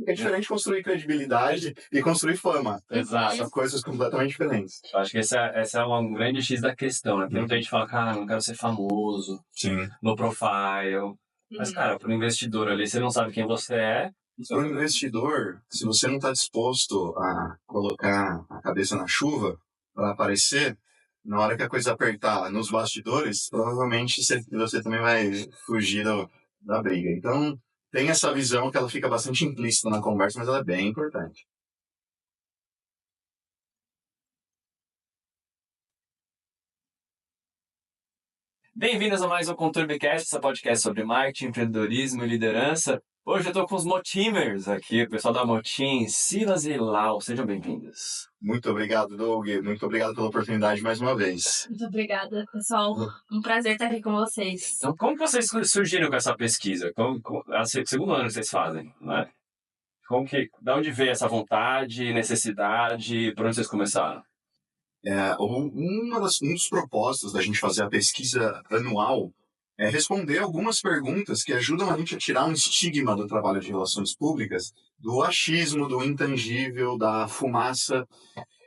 É diferente de construir credibilidade e construir fama. Exato. São coisas completamente diferentes. Eu acho que essa é um grande X da questão, né? Porque muita gente fala, cara, não quero ser famoso, Sim. no profile. Mas, cara, para o investidor ali, você não sabe quem você é. Para o investidor, se você não está disposto a colocar a cabeça na chuva para aparecer, na hora que a coisa apertar nos bastidores, provavelmente você também vai fugir da briga. Então, tem essa visão que ela fica bastante implícita na conversa, mas ela é bem importante. Bem-vindos a mais um ConturbiCast, esse podcast sobre marketing, empreendedorismo e liderança. Hoje eu estou com os Motimers aqui, o pessoal da Motim, Silas e Lau. Sejam bem-vindos. Muito obrigado, Doug. Muito obrigado pela oportunidade mais uma vez. Muito obrigada, pessoal. Um prazer estar aqui com vocês. Então, como que vocês surgiram com essa pesquisa? É o segundo ano que vocês fazem, né? Da onde veio essa vontade, necessidade, por onde vocês começaram? Um dos propósitos da gente fazer a pesquisa anual é responder algumas perguntas que ajudam a gente a tirar um estigma do trabalho de relações públicas, do achismo, do intangível, da fumaça.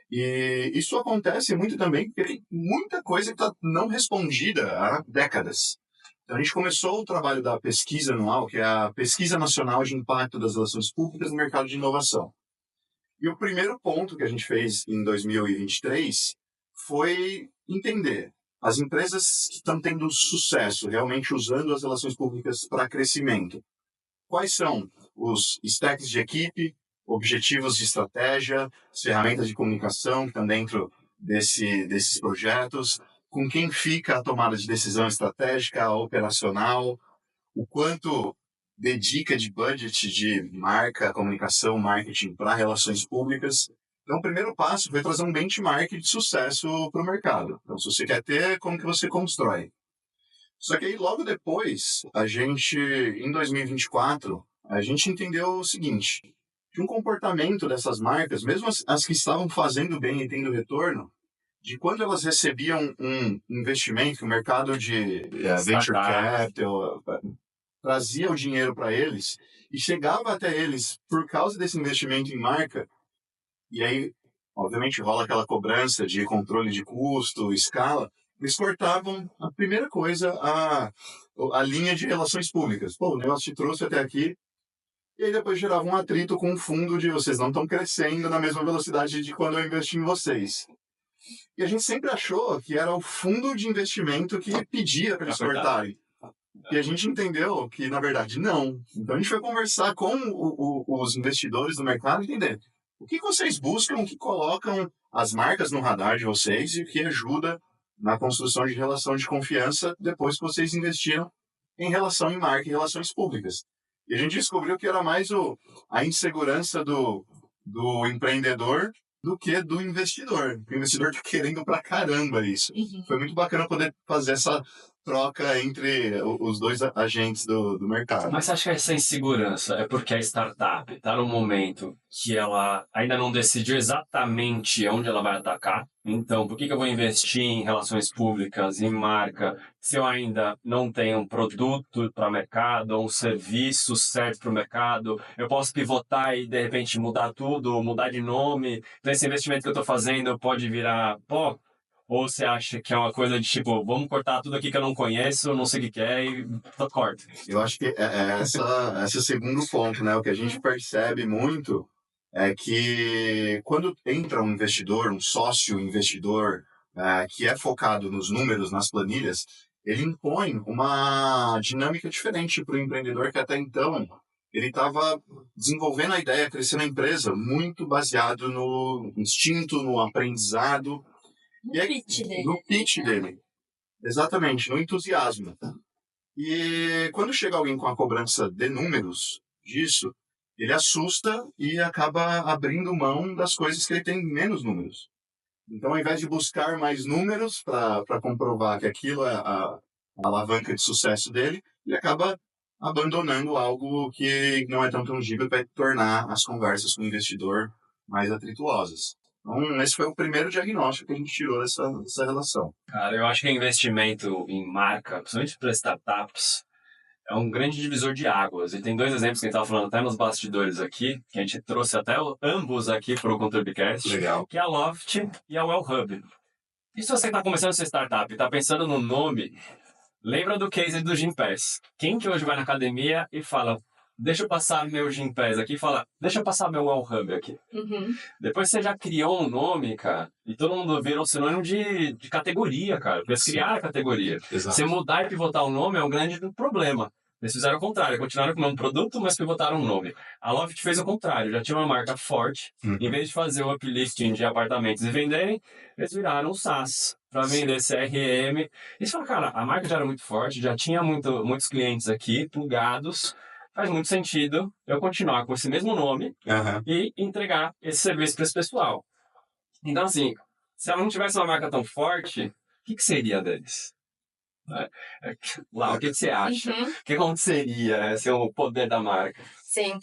E isso acontece muito também porque tem muita coisa que está não respondida há décadas. Então, a gente começou o trabalho da pesquisa anual, que é a Pesquisa Nacional de Impacto das Relações Públicas no Mercado de Inovação. E o primeiro ponto que a gente fez em 2023 foi entender as empresas que estão tendo sucesso, realmente usando as relações públicas para crescimento. Quais são os stacks de equipe, objetivos de estratégia, as ferramentas de comunicação que estão dentro desses projetos, com quem fica a tomada de decisão estratégica, operacional, o quanto dedica de budget de marca, comunicação, marketing para relações públicas. Então, o primeiro passo foi trazer um benchmark de sucesso para o mercado. Então, se você quer ter, como que você constrói? Só que aí, logo depois, em 2024, a gente entendeu o seguinte, que um comportamento dessas marcas, mesmo as que estavam fazendo bem e tendo retorno, de quando elas recebiam um investimento, que o mercado de venture capital trazia o dinheiro para eles e chegava até eles por causa desse investimento em marca, e aí, obviamente, rola aquela cobrança de controle de custo, escala, eles cortavam, a primeira coisa, a linha de relações públicas. Pô, o negócio te trouxe até aqui, e aí depois gerava um atrito com o fundo de vocês não estão crescendo na mesma velocidade de quando eu investi em vocês. E a gente sempre achou que era o fundo de investimento que pedia para eles cortarem. E a gente entendeu que, na verdade, não. Então a gente foi conversar com os investidores do mercado e entender o que vocês buscam, o que colocam as marcas no radar de vocês e o que ajuda na construção de relação de confiança depois que vocês investiram em relação em marca e relações públicas. E a gente descobriu que era mais a insegurança do empreendedor do que do investidor. O investidor está querendo pra caramba isso. Foi muito bacana poder fazer essa troca entre os dois agentes do mercado. Mas você acha que essa insegurança é porque a startup está num momento que ela ainda não decidiu exatamente onde ela vai atacar? Então, por que eu vou investir em relações públicas, em marca, se eu ainda não tenho um produto para o mercado, ou um serviço certo para o mercado? Eu posso pivotar e, de repente, mudar tudo, mudar de nome. Então, esse investimento que eu estou fazendo pode virar pó? Ou você acha que é uma coisa de tipo, vamos cortar tudo aqui que eu não conheço, não sei o que é e corta? Eu acho que esse segundo ponto, né? O que a gente percebe muito é que quando entra um investidor, um sócio investidor, que é focado nos números, nas planilhas, ele impõe uma dinâmica diferente para o empreendedor que até então ele estava desenvolvendo a ideia, crescendo a empresa, muito baseado no instinto, no aprendizado, no pitch dele. Exatamente, no entusiasmo. E quando chega alguém com a cobrança de números disso, ele assusta e acaba abrindo mão das coisas que ele tem menos números. Então, ao invés de buscar mais números para comprovar que aquilo é a alavanca de sucesso dele, ele acaba abandonando algo que não é tão tangível para tornar as conversas com o investidor mais atrituosas. Então, esse foi o primeiro diagnóstico que a gente tirou dessa relação. Cara, eu acho que investimento em marca, principalmente para startups, é um grande divisor de águas. E tem dois exemplos que a gente estava falando até nos bastidores aqui, que a gente trouxe até ambos aqui para o ContribuCast, Legal. que é a Loft e a Wellhub. E se você está começando sua startup e está pensando no nome, lembra do case do Gympass. Quem que hoje vai na academia e fala, deixa eu passar meu Gympass aqui, fala, deixa eu passar meu Wellhub aqui. Uhum. Depois você já criou um nome, cara, e todo mundo virou sinônimo de categoria, cara. Porque eles criaram a categoria. Exato. Você mudar e pivotar o nome é um grande problema. Eles fizeram o contrário, continuaram com o mesmo produto, mas pivotaram o nome. A Loft fez o contrário, já tinha uma marca forte. Em vez de fazer o uplifting de apartamentos e venderem, eles viraram o SaaS para vender CRM. Eles falaram, cara, a marca já era muito forte, já tinha muitos clientes aqui, plugados. Faz muito sentido eu continuar com esse mesmo nome e entregar esse serviço para esse pessoal. Então, assim, se ela não tivesse uma marca tão forte, o que seria deles? Lá, o que você acha? Uhum. O que aconteceria se o poder da marca? Sim.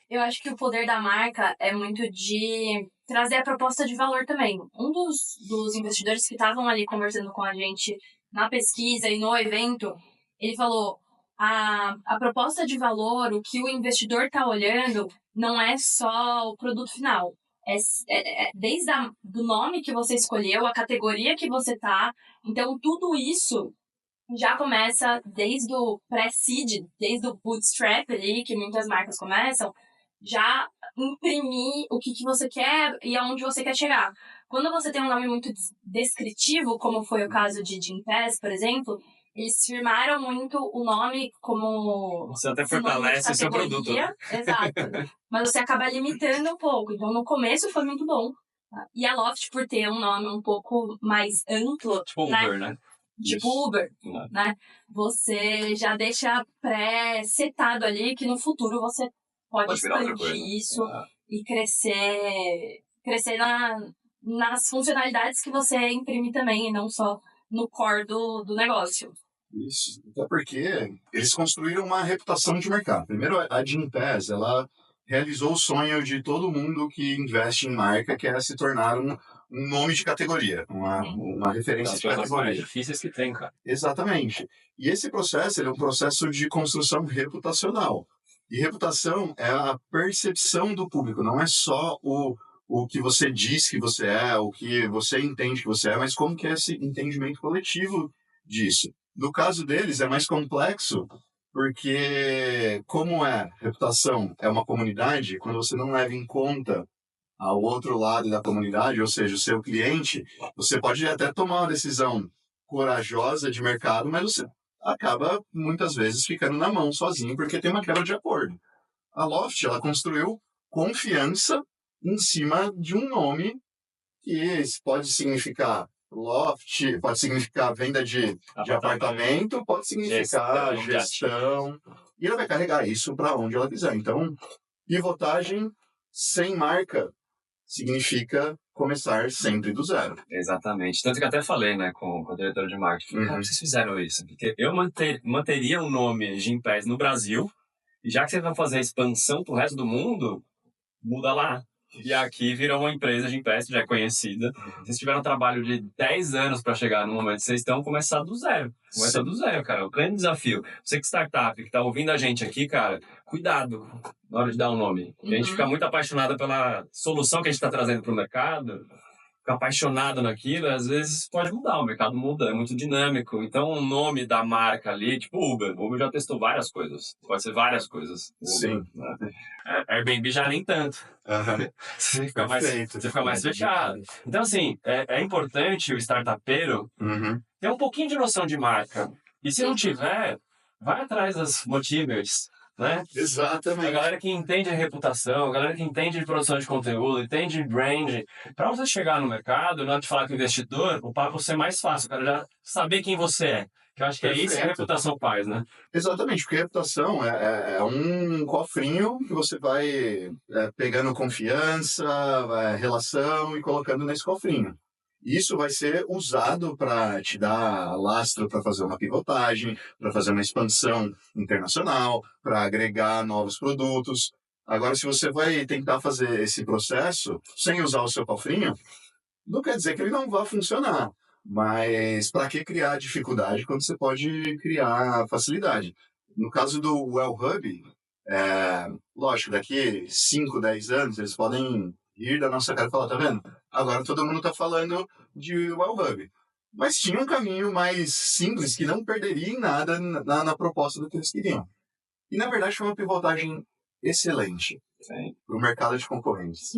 Eu acho que o poder da marca é muito de trazer a proposta de valor também. Um dos investidores que estavam ali conversando com a gente na pesquisa e no evento, ele falou, a proposta de valor, o que o investidor está olhando, não é só o produto final. Desde do nome que você escolheu, a categoria que você tá. Então, tudo isso já começa desde o pré-seed, desde o bootstrap ali, que muitas marcas começam, já imprimir o que você quer e aonde você quer chegar. Quando você tem um nome muito descritivo, como foi o caso de Gympass, por exemplo, eles firmaram muito o nome como... Você até fortalece o seu produto. Exato. Mas você acaba limitando um pouco. Então, no começo foi muito bom. Tá? E a Loft, por ter um nome um pouco mais amplo... Tipo Uber, né? Tipo Uber, né? Você já deixa pré-setado ali que no futuro você pode expandir isso e crescer nas funcionalidades que você imprime também, e não só no core do negócio. Isso, até porque eles construíram uma reputação de mercado. Primeiro, a Gympass, ela realizou o sonho de todo mundo que investe em marca, que é se tornar um nome de categoria, uma referência de categoria. Mais difíceis que tem, cara. Exatamente. E esse processo ele é um processo de construção reputacional. E reputação é a percepção do público, não é só o que você diz que você é, o que você entende que você é, mas como que é esse entendimento coletivo disso. No caso deles é mais complexo, porque como reputação é uma comunidade, quando você não leva em conta ao outro lado da comunidade, ou seja, o seu cliente, você pode até tomar uma decisão corajosa de mercado, mas você acaba muitas vezes ficando na mão sozinho, porque tem uma quebra de acordo. A Loft, ela construiu confiança em cima de um nome que pode significar loft, pode significar venda de apartamento, pode significar gestão, e ela vai carregar isso para onde ela quiser. Então, pivotagem sem marca significa começar sempre do zero. Exatamente. Tanto que até falei, né, com o diretor de marketing, como vocês fizeram isso? Porque eu manteria o nome Gympass no Brasil, e já que vocês vão fazer a expansão pro resto do mundo, muda lá. E aqui virou uma empresa de Gympass, já é conhecida. Vocês tiveram um trabalho de 10 anos para chegar no momento que vocês estão, começar do zero. Começa do zero, cara. O grande desafio. Você que startup, que tá ouvindo a gente aqui, cara, cuidado na hora de dar um nome. A gente fica muito apaixonado pela solução que a gente está trazendo para o mercado, fica apaixonado naquilo, às vezes pode mudar, o mercado muda, é muito dinâmico. Então, o nome da marca ali, tipo Uber. O Uber já testou várias coisas. Pode ser várias coisas. Uber, sim. Né? Airbnb já nem tanto. Você fica mais fechado. Então, assim, é importante o startupeiro ter um pouquinho de noção de marca. E se não tiver, vai atrás das motivers, né? Exatamente. A galera que entende a reputação, a galera que entende de produção de conteúdo, entende de brand. Para você chegar no mercado, na hora de falar com o investidor, o papo ser mais fácil, o cara já saber quem você é. Que eu acho que é isso que a reputação faz, né? Exatamente, porque a reputação é um cofrinho que você vai pegando confiança, relação e colocando nesse cofrinho. Isso vai ser usado para te dar lastro para fazer uma pivotagem, para fazer uma expansão internacional, para agregar novos produtos. Agora, se você vai tentar fazer esse processo sem usar o seu cofrinho, não quer dizer que ele não vá funcionar. Mas para que criar dificuldade quando você pode criar facilidade? No caso do Well Hub, lógico, daqui 5, 10 anos, eles podem rir da nossa cara e falar, tá vendo? Agora todo mundo tá falando de Well Hub. Mas tinha um caminho mais simples que não perderia em nada na proposta do que eles queriam. E, na verdade, foi uma pivotagem excelente para o mercado de concorrentes.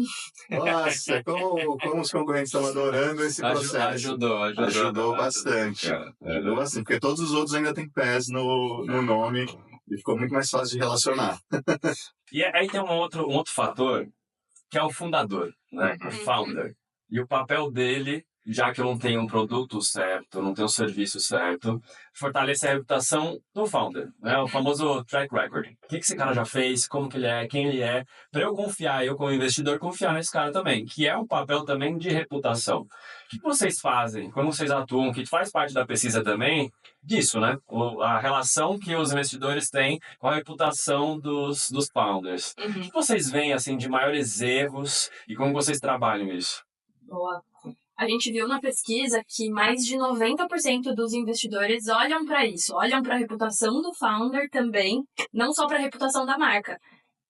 Nossa, como os concorrentes estão adorando esse processo. Ajudou bastante. Ajudou bastante, porque todos os outros ainda têm pés no nome e ficou muito mais fácil de relacionar. E aí tem um outro fator, que é o fundador, né? O founder. E o papel dele, já que eu não tenho um produto certo, não tenho um serviço certo, fortalecer a reputação do founder, né? O famoso track record. O que esse cara já fez, como que ele é, quem ele é, para eu confiar, eu como investidor, confiar nesse cara também, que é um papel também de reputação. O que vocês fazem quando vocês atuam, que faz parte da pesquisa também, disso, né? A relação que os investidores têm com a reputação dos founders. O que vocês veem, assim, de maiores erros e como vocês trabalham isso? Boa. A gente viu na pesquisa que mais de 90% dos investidores olham para isso, olham para a reputação do founder também, não só para a reputação da marca.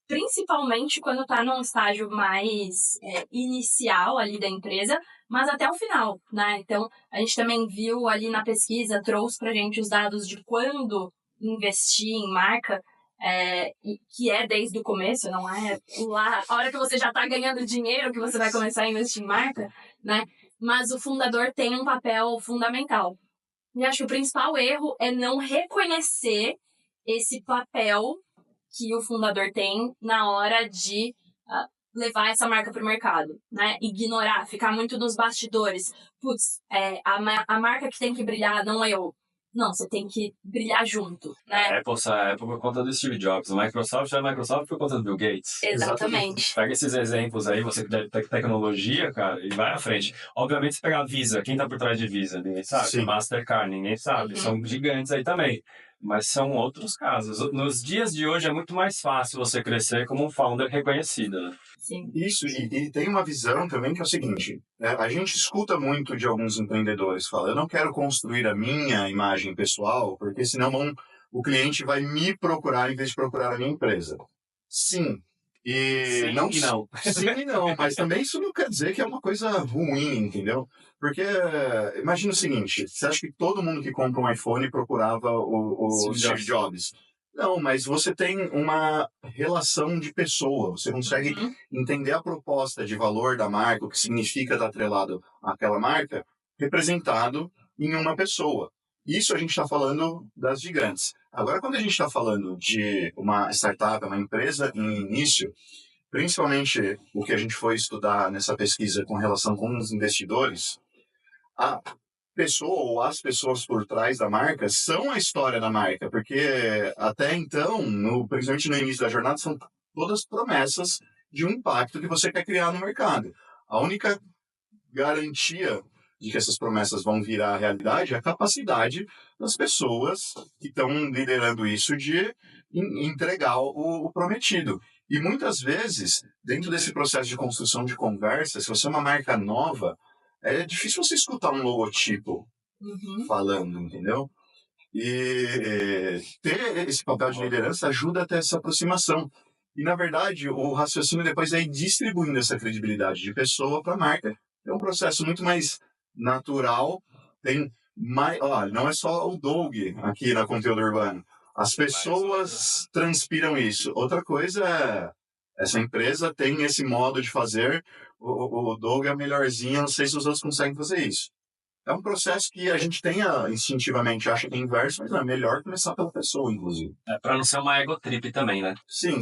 Principalmente quando está num estágio mais inicial ali da empresa, mas até o final, né? Então, a gente também viu ali na pesquisa, trouxe para a gente os dados de quando investir em marca, que é desde o começo, não é lá, a hora que você já está ganhando dinheiro que você vai começar a investir em marca, né? Mas o fundador tem um papel fundamental. E acho que o principal erro é não reconhecer esse papel que o fundador tem na hora de levar essa marca para o mercado, né? Ignorar, ficar muito nos bastidores. Putz, a marca que tem que brilhar não é eu. Não, você tem que brilhar junto, né? A Apple por conta do Steve Jobs, a Microsoft é a Microsoft por conta do Bill Gates. Exatamente. Pega esses exemplos aí, você que tem tecnologia, cara, e vai à frente. Obviamente, se pegar a Visa, quem tá por trás de Visa? Ninguém sabe. Sim. Mastercard, ninguém sabe. São gigantes aí também. Mas são outros casos. Nos dias de hoje é muito mais fácil você crescer como um founder reconhecido, né? Sim. Isso, e tem uma visão também que é o seguinte, a gente escuta muito de alguns empreendedores, fala, eu não quero construir a minha imagem pessoal, porque senão o cliente vai me procurar em vez de procurar a minha empresa. Sim. Sim e não. Sim e não, mas também isso não quer dizer que é uma coisa ruim, entendeu? Porque, imagina o seguinte, você acha que todo mundo que compra um iPhone procurava o Steve Jobs? Não, mas você tem uma relação de pessoa, você consegue entender a proposta de valor da marca, o que significa estar atrelado àquela marca, representado em uma pessoa. Isso a gente está falando das gigantes. Agora, quando a gente está falando de uma startup, uma empresa em início, principalmente o que a gente foi estudar nessa pesquisa com relação com os investidores, a pessoa ou as pessoas por trás da marca são a história da marca, porque até então, principalmente no início da jornada, são todas promessas de um impacto que você quer criar no mercado. A única garantia de que essas promessas vão virar realidade é a capacidade das pessoas que estão liderando isso de entregar o prometido. E muitas vezes, dentro desse processo de construção de conversa, se você é uma marca nova, é difícil você escutar um logotipo falando, entendeu? E ter esse papel de liderança ajuda a ter essa aproximação. E, na verdade, o raciocínio depois é ir distribuindo essa credibilidade de pessoa para a marca. É um processo muito mais natural. Não é só o Doug aqui na Conteúdo Urbano. As pessoas transpiram isso. Outra coisa é, essa empresa tem esse modo de fazer, o Doug é melhorzinho, não sei se os outros conseguem fazer isso. É um processo que a gente instintivamente acha que é inverso, mas é melhor começar pela pessoa, inclusive. Para não ser uma ego trip também, né? Sim.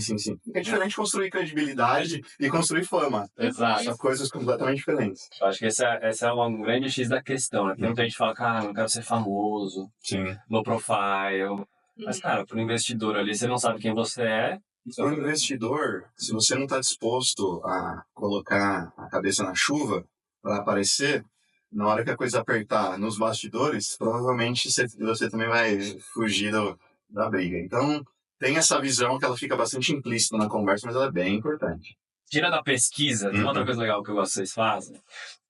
É diferente construir credibilidade e construir fama. Exato. São coisas completamente diferentes. Eu acho que essa é uma grande X da questão, né? Tem muita gente que fala, cara, não quero ser famoso, low profile. Mas, cara, para o investidor ali, você não sabe quem você é. Para o investidor, se você não está disposto a colocar a cabeça na chuva para aparecer, na hora que a coisa apertar nos bastidores, provavelmente você também vai fugir da briga. Então, tem essa visão que ela fica bastante implícita na conversa, mas ela é bem importante. Tira da pesquisa, tem outra coisa legal que eu gosto que vocês fazem,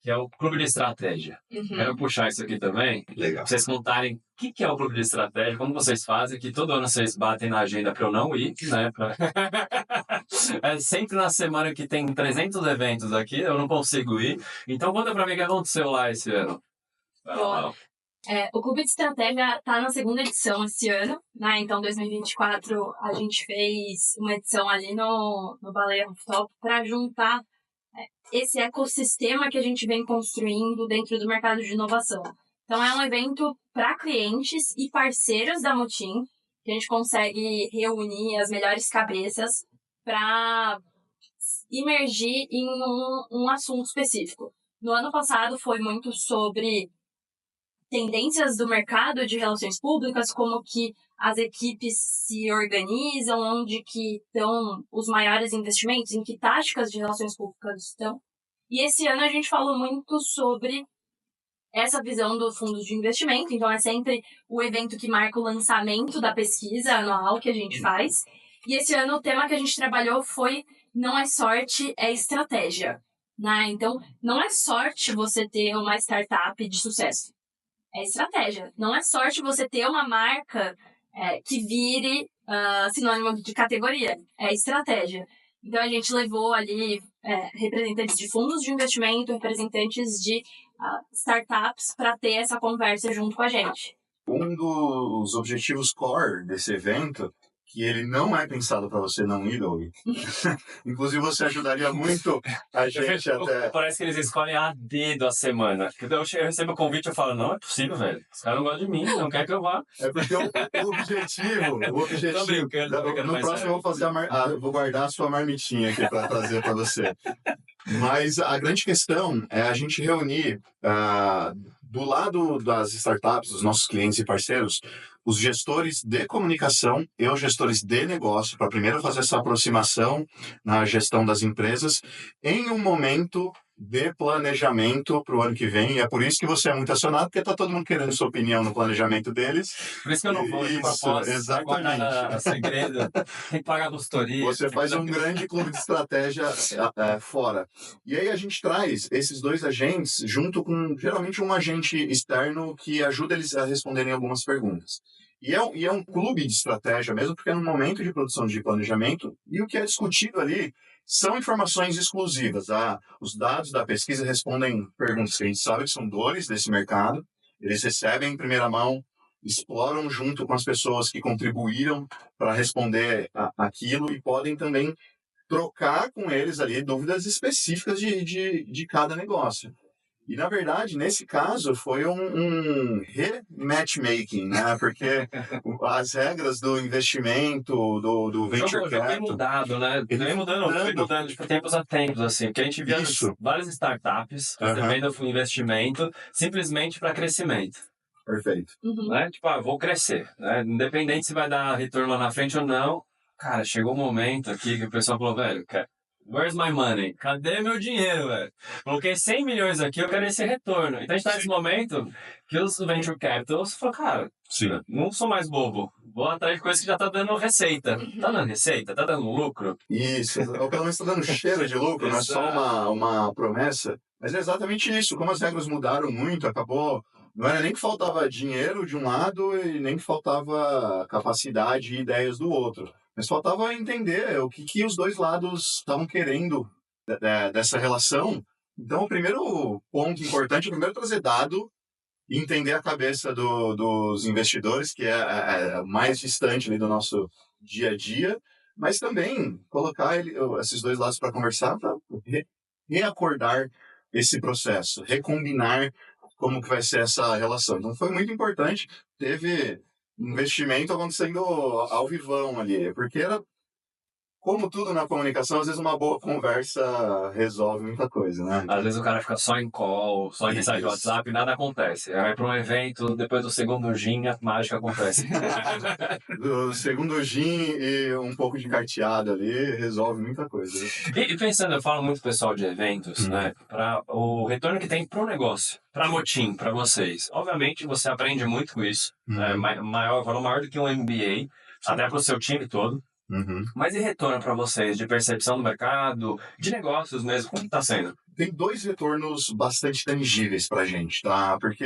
que é o clube de estratégia. Quero puxar isso aqui também, Legal. pra vocês contarem o que é o clube de estratégia, como vocês fazem, que todo ano vocês batem na agenda para eu não ir, né? É sempre na semana que tem 300 eventos aqui, eu não consigo ir. Então conta pra mim o que aconteceu lá esse ano. Bom, o Clube de Estratégia está na segunda edição esse ano, né? Então, 2024, a gente fez uma edição ali no Baleia Rooftop para juntar esse ecossistema que a gente vem construindo dentro do mercado de inovação. Então, é um evento para clientes e parceiros da Motim, que a gente consegue reunir as melhores cabeças para imergir em um assunto específico. No ano passado, foi muito sobre tendências do mercado de relações públicas, como que as equipes se organizam, onde que estão os maiores investimentos, em que táticas de relações públicas estão. E esse ano a gente falou muito sobre essa visão do fundo de investimento, então é sempre o evento que marca o lançamento da pesquisa anual que a gente faz. E esse ano o tema que a gente trabalhou foi não é sorte, é estratégia. Né? Então, não é sorte você ter uma startup de sucesso. É estratégia. Não é sorte você ter uma marca que vire sinônimo de categoria. É estratégia. Então, a gente levou ali representantes de fundos de investimento, representantes de startups para ter essa conversa junto com a gente. Um dos objetivos core desse evento, que ele não é pensado para você não ir, Doug. Inclusive, você ajudaria muito a gente até... Parece que eles escolhem a dedo a semana. Eu recebo o convite e eu falo, não é possível, velho. Os caras não gostam de mim, não querem que eu vá. É porque o objetivo... Tô brincando, no próximo eu vou fazer vou guardar a sua marmitinha aqui para trazer para você. Mas a grande questão é a gente reunir, do lado das startups, dos nossos clientes e parceiros, os gestores de comunicação e os gestores de negócio, para primeiro fazer essa aproximação na gestão das empresas, em um momento de planejamento para o ano que vem. E é por isso que você é muito acionado, porque está todo mundo querendo sua opinião no planejamento deles. Por isso que eu não vou de propósito. Exatamente. Segredo. Tem que pagar a consultoria. Você faz um grande clube de estratégia fora. E aí a gente traz esses dois agentes junto com, geralmente, um agente externo que ajuda eles a responderem algumas perguntas. E é um clube de estratégia mesmo, porque é um momento de produção de planejamento, e o que é discutido ali são informações exclusivas. Os dados da pesquisa respondem perguntas que a gente sabe que são dores desse mercado, eles recebem em primeira mão, exploram junto com as pessoas que contribuíram para responder aquilo e podem também trocar com eles ali dúvidas específicas de cada negócio. E, na verdade, nesse caso, foi um re-matchmaking, né? Porque as regras do investimento, do venture capital... Vem mudado, né? Vem mudando de tempos a tempos, assim. Porque a gente via várias startups recebendo investimento simplesmente para crescimento. Perfeito. Né? Tipo, vou crescer. Né? Independente se vai dar retorno lá na frente ou não. Cara, chegou um momento aqui que o pessoal falou, velho, where's my money? Cadê meu dinheiro, velho? Coloquei 100 milhões aqui, eu quero esse retorno. Então a gente tá nesse momento que os venture capitals falam, cara, não sou mais bobo. Vou atrás de coisa que já tá dando receita. Tá dando receita? Tá dando lucro? Isso, ou pelo menos tá dando cheiro de lucro, não é só uma promessa. Mas é exatamente isso. Como as regras mudaram muito, acabou... Não era nem que faltava dinheiro de um lado e nem que faltava capacidade e ideias do outro. Mas faltava entender o que os dois lados estavam querendo dessa relação. Então, o primeiro ponto importante é primeiro trazer dado e entender a cabeça dos investidores, que é mais distante ali do nosso dia a dia, mas também colocar esses dois lados para conversar, para reacordar esse processo, recombinar como que vai ser essa relação. Então, foi muito importante. Teve investimento acontecendo ao vivão ali, porque era, como tudo na comunicação, às vezes uma boa conversa resolve muita coisa, né? Às vezes o cara fica só em call, só em mensagem de WhatsApp e nada acontece. Aí vai para um evento, depois do segundo gin, a mágica acontece. Do segundo gin e um pouco de carteado ali, resolve muita coisa. E pensando, eu falo muito pessoal de eventos, né? Para o retorno que tem para o negócio, para a Motim, para vocês. Obviamente, você aprende muito com isso. Valor maior do que um MBA, até para o seu time todo. Uhum. Mas e retorno para vocês de percepção do mercado, de negócios mesmo? Como está sendo? Tem 2 retornos bastante tangíveis para a gente, tá? Porque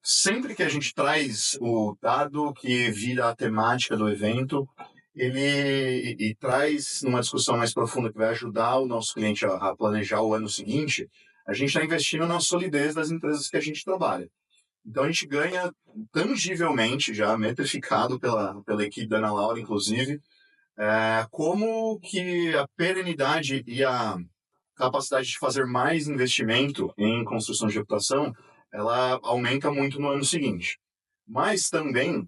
sempre que a gente traz o dado que vira a temática do evento, ele traz numa discussão mais profunda que vai ajudar o nosso cliente a planejar o ano seguinte, a gente está investindo na solidez das empresas que a gente trabalha. Então a gente ganha tangivelmente, já metrificado pela equipe da Ana Laura, inclusive, como que a perenidade e a capacidade de fazer mais investimento em construção de reputação, ela aumenta muito no ano seguinte. Mas também,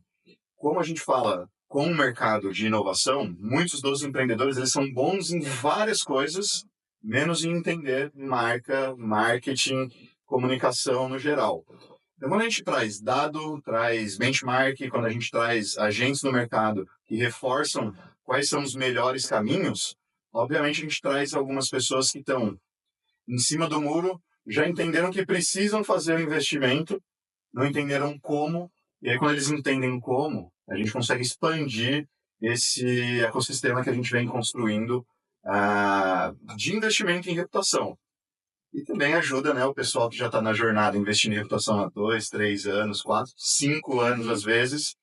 como a gente fala com o mercado de inovação, muitos dos empreendedores eles são bons em várias coisas, menos em entender marca, marketing, comunicação no geral. Então, quando a gente traz dado, traz benchmark, quando a gente traz agentes no mercado que reforçam quais são os melhores caminhos, obviamente a gente traz algumas pessoas que estão em cima do muro, já entenderam que precisam fazer o investimento, não entenderam como, e aí quando eles entendem como, a gente consegue expandir esse ecossistema que a gente vem construindo de investimento em reputação. E também ajuda, né, o pessoal que já está na jornada investindo em reputação há 2, 3 anos, 4, 5 anos às vezes,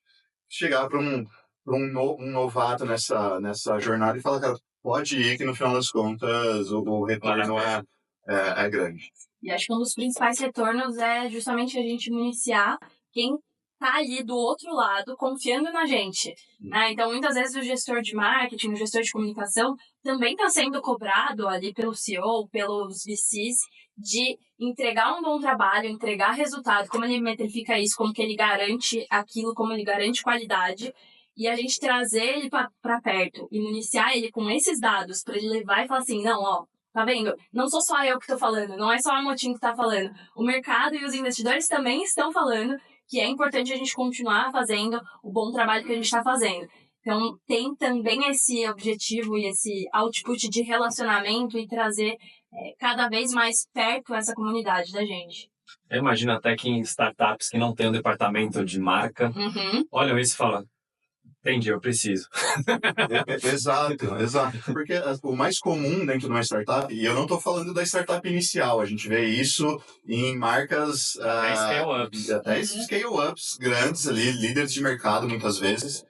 chegar para um novato nessa jornada e falar, cara, pode ir que no final das contas o retorno é grande. E acho que um dos principais retornos é justamente a gente municiar quem tá ali do outro lado confiando na gente. Né? Então, muitas vezes o gestor de marketing, o gestor de comunicação também está sendo cobrado ali pelo CEO, pelos VCs, de entregar um bom trabalho, entregar resultado, como ele metrifica isso, como que ele garante aquilo, como ele garante qualidade, e a gente trazer ele para perto e municiar ele com esses dados para ele levar e falar assim, não, ó, tá vendo? Não sou só eu que tô falando, não é só a Motim que tá falando. O mercado e os investidores também estão falando que é importante a gente continuar fazendo o bom trabalho que a gente está fazendo. Então, tem também esse objetivo e esse output de relacionamento e trazer cada vez mais perto essa comunidade da gente. Eu imagino até que em startups que não tem um departamento de marca, olham isso e falam, entendi, eu preciso. Exato. Porque o mais comum dentro de uma startup, e eu não estou falando da startup inicial, a gente vê isso em marcas... Até scale-ups grandes ali, líderes de mercado muitas vezes,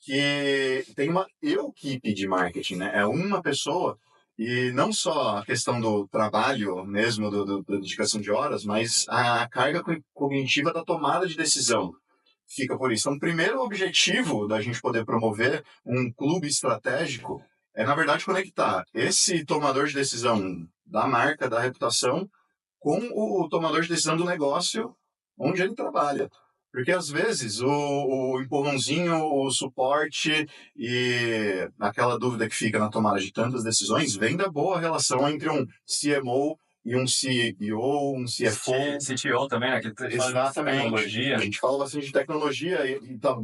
que tem uma equipe de marketing, né? É uma pessoa, e não só a questão do trabalho mesmo, da dedicação de horas, mas a carga cognitiva da tomada de decisão. Fica por isso. Então, o primeiro objetivo da gente poder promover um clube estratégico é, na verdade, conectar esse tomador de decisão da marca, da reputação, com o tomador de decisão do negócio onde ele trabalha. Porque, às vezes, o empurrãozinho, o suporte e aquela dúvida que fica na tomada de tantas decisões vem da boa relação entre um CMO e um CEO, um CFO. CTO também, né? Que Exatamente. Tecnologia. A gente fala bastante de tecnologia e está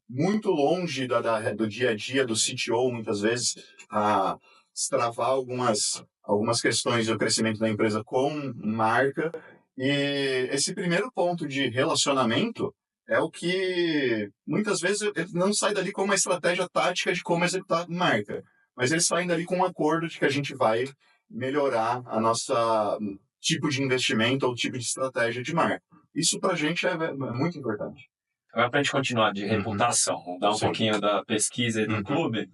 muito longe do dia a dia do CTO, muitas vezes, a destravar algumas questões do crescimento da empresa com marca. E esse primeiro ponto de relacionamento é o que, muitas vezes, ele não sai dali com uma estratégia tática de como executar marca, mas eles saem dali com um acordo de que a gente vai melhorar a nossa tipo de investimento ou tipo de estratégia de marca. Isso para a gente é muito importante. Agora, para a gente continuar de reputação, mudar um pouquinho da pesquisa e do clube,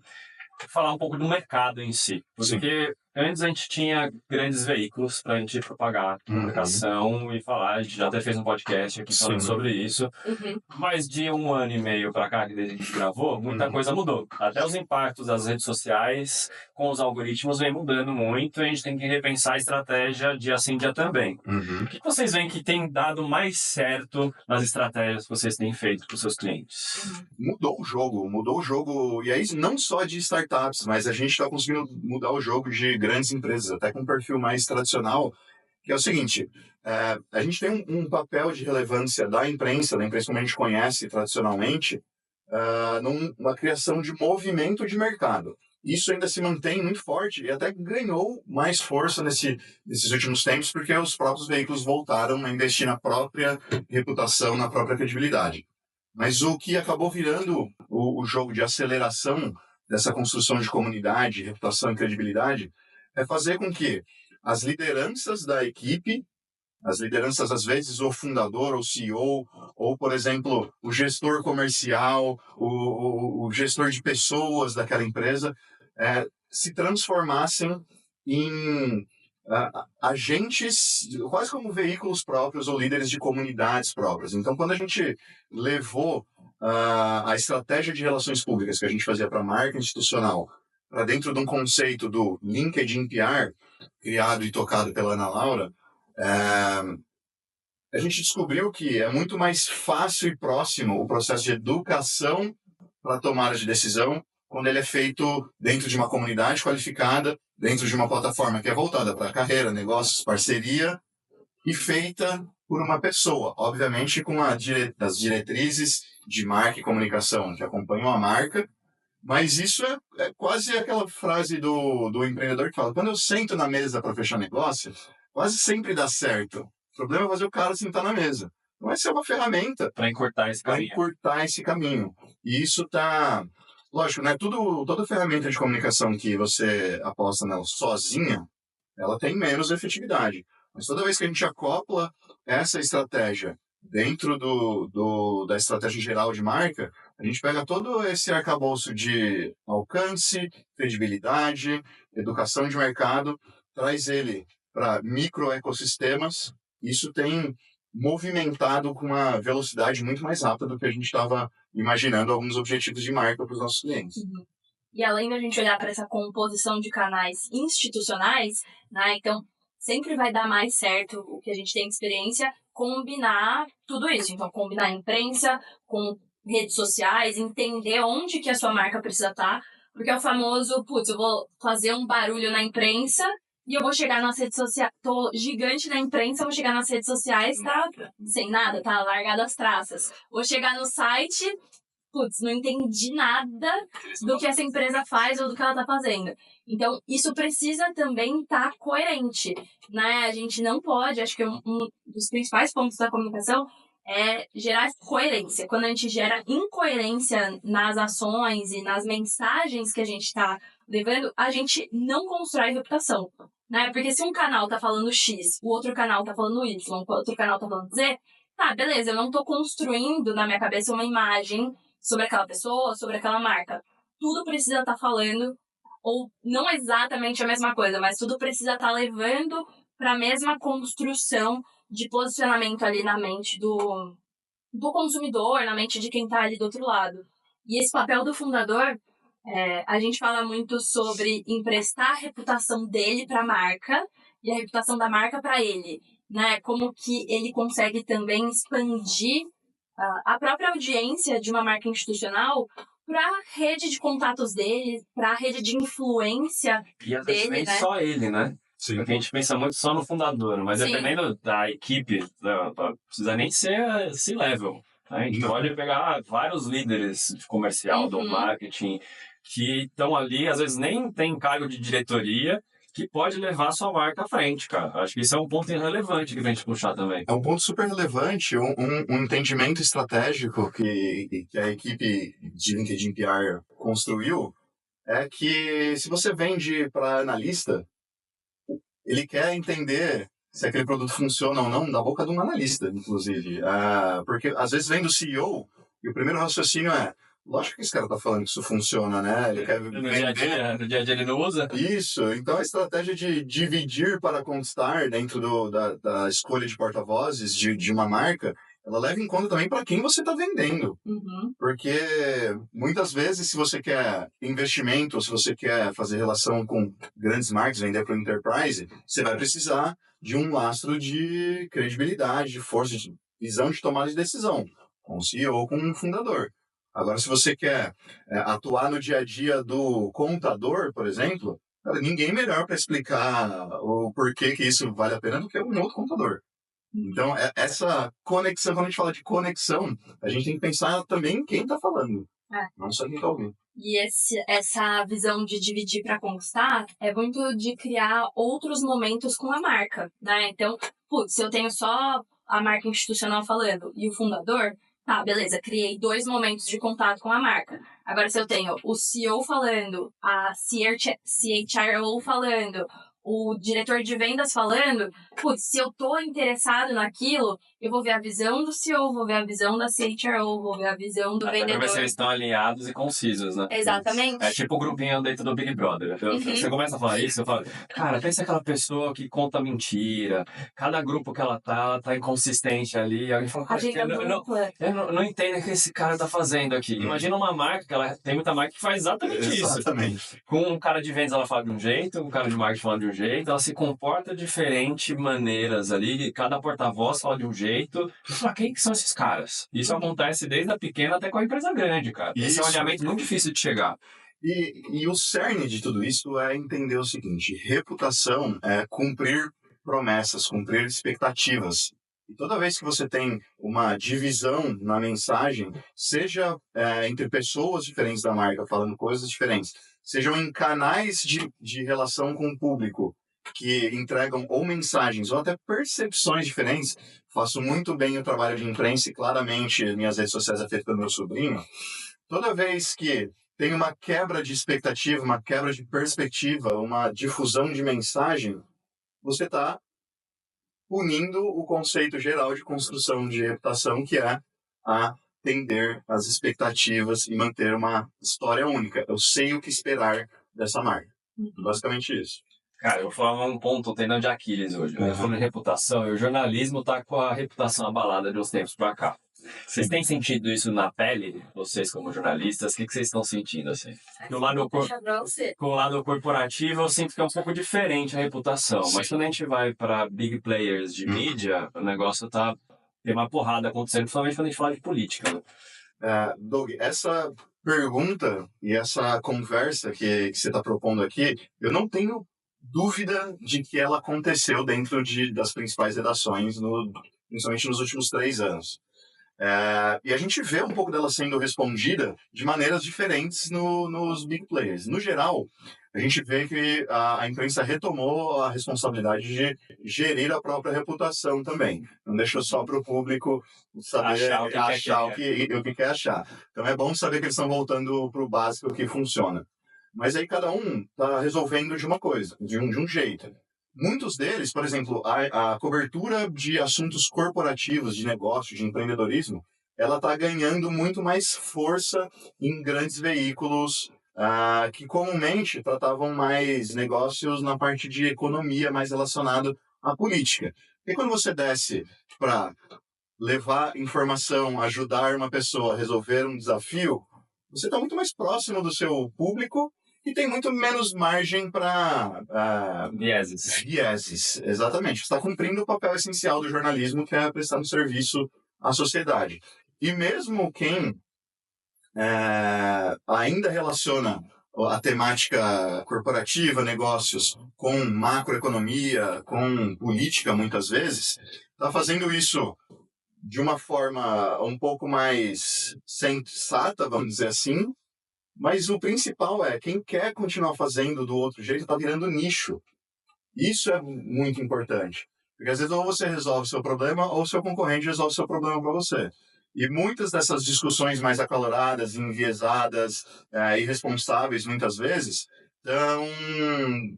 falar um pouco do mercado em si. Porque antes a gente tinha grandes veículos para a gente propagar comunicação e falar. A gente já até fez um podcast aqui falando sobre isso. Mas de 1 ano e meio para cá, que desde que a gente gravou, muita coisa mudou. Até os impactos das redes sociais com os algoritmos vem mudando muito e a gente tem que repensar a estratégia dia sim, dia também. O que vocês veem que tem dado mais certo nas estratégias que vocês têm feito para os seus clientes? Mudou o jogo. E aí não só de startups, mas a gente está conseguindo mudar o jogo de grandes empresas, até com um perfil mais tradicional, que é o seguinte, a gente tem um papel de relevância da imprensa como a gente conhece tradicionalmente, numa criação de movimento de mercado. Isso ainda se mantém muito forte e até ganhou mais força nesses últimos tempos, porque os próprios veículos voltaram a investir na própria reputação, na própria credibilidade. Mas o que acabou virando o jogo de aceleração dessa construção de comunidade, reputação e credibilidade, é fazer com que as lideranças da equipe, as lideranças, às vezes, o fundador, o CEO, ou, por exemplo, o gestor comercial, o gestor de pessoas daquela empresa, se transformassem em agentes, quase como veículos próprios ou líderes de comunidades próprias. Então, quando a gente levou a estratégia de relações públicas que a gente fazia para a marca institucional para dentro de um conceito do LinkedIn PR, criado e tocado pela Ana Laura, a gente descobriu que é muito mais fácil e próximo o processo de educação para tomada de decisão quando ele é feito dentro de uma comunidade qualificada, dentro de uma plataforma que é voltada para carreira, negócios, parceria e feita por uma pessoa, obviamente com as diretrizes de marca e comunicação que acompanham a marca, mas isso é quase aquela frase do empreendedor que fala: quando eu sento na mesa para fechar negócio, quase sempre dá certo. O problema é fazer o cara sentar na mesa. Então, essa é uma ferramenta para encurtar esse caminho. E isso está... Lógico, né? Toda ferramenta de comunicação que você aposta nela sozinha, ela tem menos efetividade. Mas toda vez que a gente acopla essa estratégia dentro da estratégia geral de marca, a gente pega todo esse arcabouço de alcance, credibilidade, educação de mercado, traz ele para microecossistemas. Isso tem movimentado com uma velocidade muito mais rápida do que a gente estava imaginando alguns objetivos de marca para os nossos clientes. Uhum. E além da gente olhar para essa composição de canais institucionais, né, então sempre vai dar mais certo o que a gente tem de experiência, combinar tudo isso. Então, combinar imprensa com redes sociais, entender onde que a sua marca precisa estar, porque é o famoso, eu vou fazer um barulho na imprensa e eu vou chegar nas redes sociais, tô gigante na imprensa, vou chegar nas redes sociais, tá sem nada, tá largado as traças. Vou chegar no site, não entendi nada do que essa empresa faz ou do que ela tá fazendo. Então, isso precisa também estar coerente, né? A gente não pode, acho que um dos principais pontos da comunicação é gerar coerência. Quando a gente gera incoerência nas ações e nas mensagens que a gente está levando, a gente não constrói reputação, né? Porque se um canal tá falando X, o outro canal tá falando Y, o outro canal tá falando Z, tá, beleza, eu não tô construindo na minha cabeça uma imagem sobre aquela pessoa, sobre aquela marca. Tudo precisa estar falando, ou não exatamente a mesma coisa, mas tudo precisa estar levando para a mesma construção de posicionamento ali na mente do consumidor, na mente de quem está ali do outro lado. E esse papel do fundador, a gente fala muito sobre emprestar a reputação dele para a marca e a reputação da marca para ele, né? Como que ele consegue também expandir a própria audiência de uma marca institucional para a rede de contatos dele, para a rede de influência e às vezes dele, nem só ele, né? Sim. Porque a gente pensa muito só no fundador, mas Sim. dependendo da equipe, não precisa nem ser C-level. A gente pode pegar vários líderes de comercial, do marketing, que estão ali, às vezes nem tem cargo de diretoria, que pode levar a sua marca à frente, cara. Acho que isso é um ponto relevante que a gente puxar também. É um ponto super relevante, um entendimento estratégico que a equipe de LinkedIn PR construiu é que se você vende para analista, ele quer entender se aquele produto funciona ou não da boca de um analista, inclusive. Porque às vezes vem do CEO e o primeiro raciocínio é: lógico que esse cara tá falando que isso funciona, né? Ele quer no dia a dia ele não usa. Isso. Então, a estratégia de dividir para conquistar dentro da escolha de porta-vozes de uma marca, ela leva em conta também para quem você está vendendo. Porque, muitas vezes, se você quer investimento, ou se você quer fazer relação com grandes marcas, vender para o enterprise, você vai precisar de um lastro de credibilidade, de força, de visão de tomada de decisão, com o CEO ou com um fundador. Agora, se você quer atuar no dia a dia do contador, por exemplo, cara, ninguém melhor para explicar o porquê que isso vale a pena do que um outro contador. Então, essa conexão, quando a gente fala de conexão, a gente tem que pensar também em quem está falando, não só quem está ouvindo. E essa visão de dividir para conquistar é muito de criar outros momentos com a marca, né? Então, se eu tenho só a marca institucional falando e o fundador, Tá, beleza, criei 2 momentos de contato com a marca. Agora, se eu tenho o CEO falando, a CHRO falando, o diretor de vendas falando, putz, se eu tô interessado naquilo, eu vou ver a visão do CEO, vou ver a visão da CHRO, vou ver a visão do Até pra ver vendedor. se eles estão alinhados e concisos, né? Exatamente. É tipo o grupinho dentro do Big Brother. Você começa a falar isso, eu falo, cara, pensa aquela pessoa que conta mentira. Cada grupo que ela tá inconsistente ali. Alguém fala, cara, Agenda dupla. eu não entendo o que esse cara tá fazendo aqui. Imagina uma marca, que ela tem muita marca que faz exatamente isso. Exatamente. Com um cara de vendas ela fala de um jeito, um cara de marketing fala de um jeito, ela se comporta de diferentes maneiras ali, cada porta-voz fala de um jeito. E fala, quem que são esses caras? Isso acontece desde a pequena até com a empresa grande, cara. Esse é um Isso. alinhamento muito difícil de chegar. E o cerne de tudo isso é entender o seguinte: reputação é cumprir promessas, cumprir expectativas. E toda vez que você tem uma divisão na mensagem, seja entre pessoas diferentes da marca falando coisas diferentes, sejam em canais de relação com o público que entregam ou mensagens ou até percepções diferentes. Faço muito bem o trabalho de imprensa e claramente minhas redes sociais é feito pelo meu sobrinho. Toda vez que tem uma quebra de expectativa, uma quebra de perspectiva, uma difusão de mensagem, você está unindo o conceito geral de construção de reputação, que é atender às expectativas e manter uma história única. Eu sei o que esperar dessa marca. Basicamente isso. Cara, eu vou falar um ponto, um tendão de Aquiles hoje. Eu falando de reputação, e o jornalismo tá com a reputação abalada de uns tempos pra cá. Vocês têm sentido isso na pele, vocês como jornalistas? O que vocês estão sentindo, assim? Com o lado corporativo, eu sinto que é um pouco diferente a reputação. Sim. Mas quando a gente vai para big players de mídia, o negócio tem uma porrada acontecendo, principalmente quando a gente fala de política. Né? Doug, essa pergunta e essa conversa que você está propondo aqui, eu não tenho dúvida de que ela aconteceu dentro das principais redações, principalmente nos últimos 3 anos. E a gente vê um pouco dela sendo respondida de maneiras diferentes nos big players. No geral, a gente vê que a imprensa retomou a responsabilidade de gerir a própria reputação também. Não deixou só para o público saber achar o que quer achar. Então é bom saber que eles estão voltando para o básico que funciona. Mas aí cada um está resolvendo de uma coisa, de um jeito. Muitos deles, por exemplo, a cobertura de assuntos corporativos, de negócio, de empreendedorismo, ela está ganhando muito mais força em grandes veículos que comumente tratavam mais negócios na parte de economia, mais relacionado à política. E quando você desce para levar informação, ajudar uma pessoa a resolver um desafio, você está muito mais próximo do seu público e tem muito menos margem para vieses. Exatamente. Você está cumprindo o papel essencial do jornalismo, que é prestar um serviço à sociedade. E mesmo quem ainda relaciona a temática corporativa, negócios, com macroeconomia, com política, muitas vezes, está fazendo isso de uma forma um pouco mais sensata, vamos dizer assim. Mas o principal é, quem quer continuar fazendo do outro jeito está virando nicho. Isso é muito importante. Porque às vezes ou você resolve o seu problema ou o seu concorrente resolve o seu problema para você. E muitas dessas discussões mais acaloradas, enviesadas, irresponsáveis muitas vezes, estão,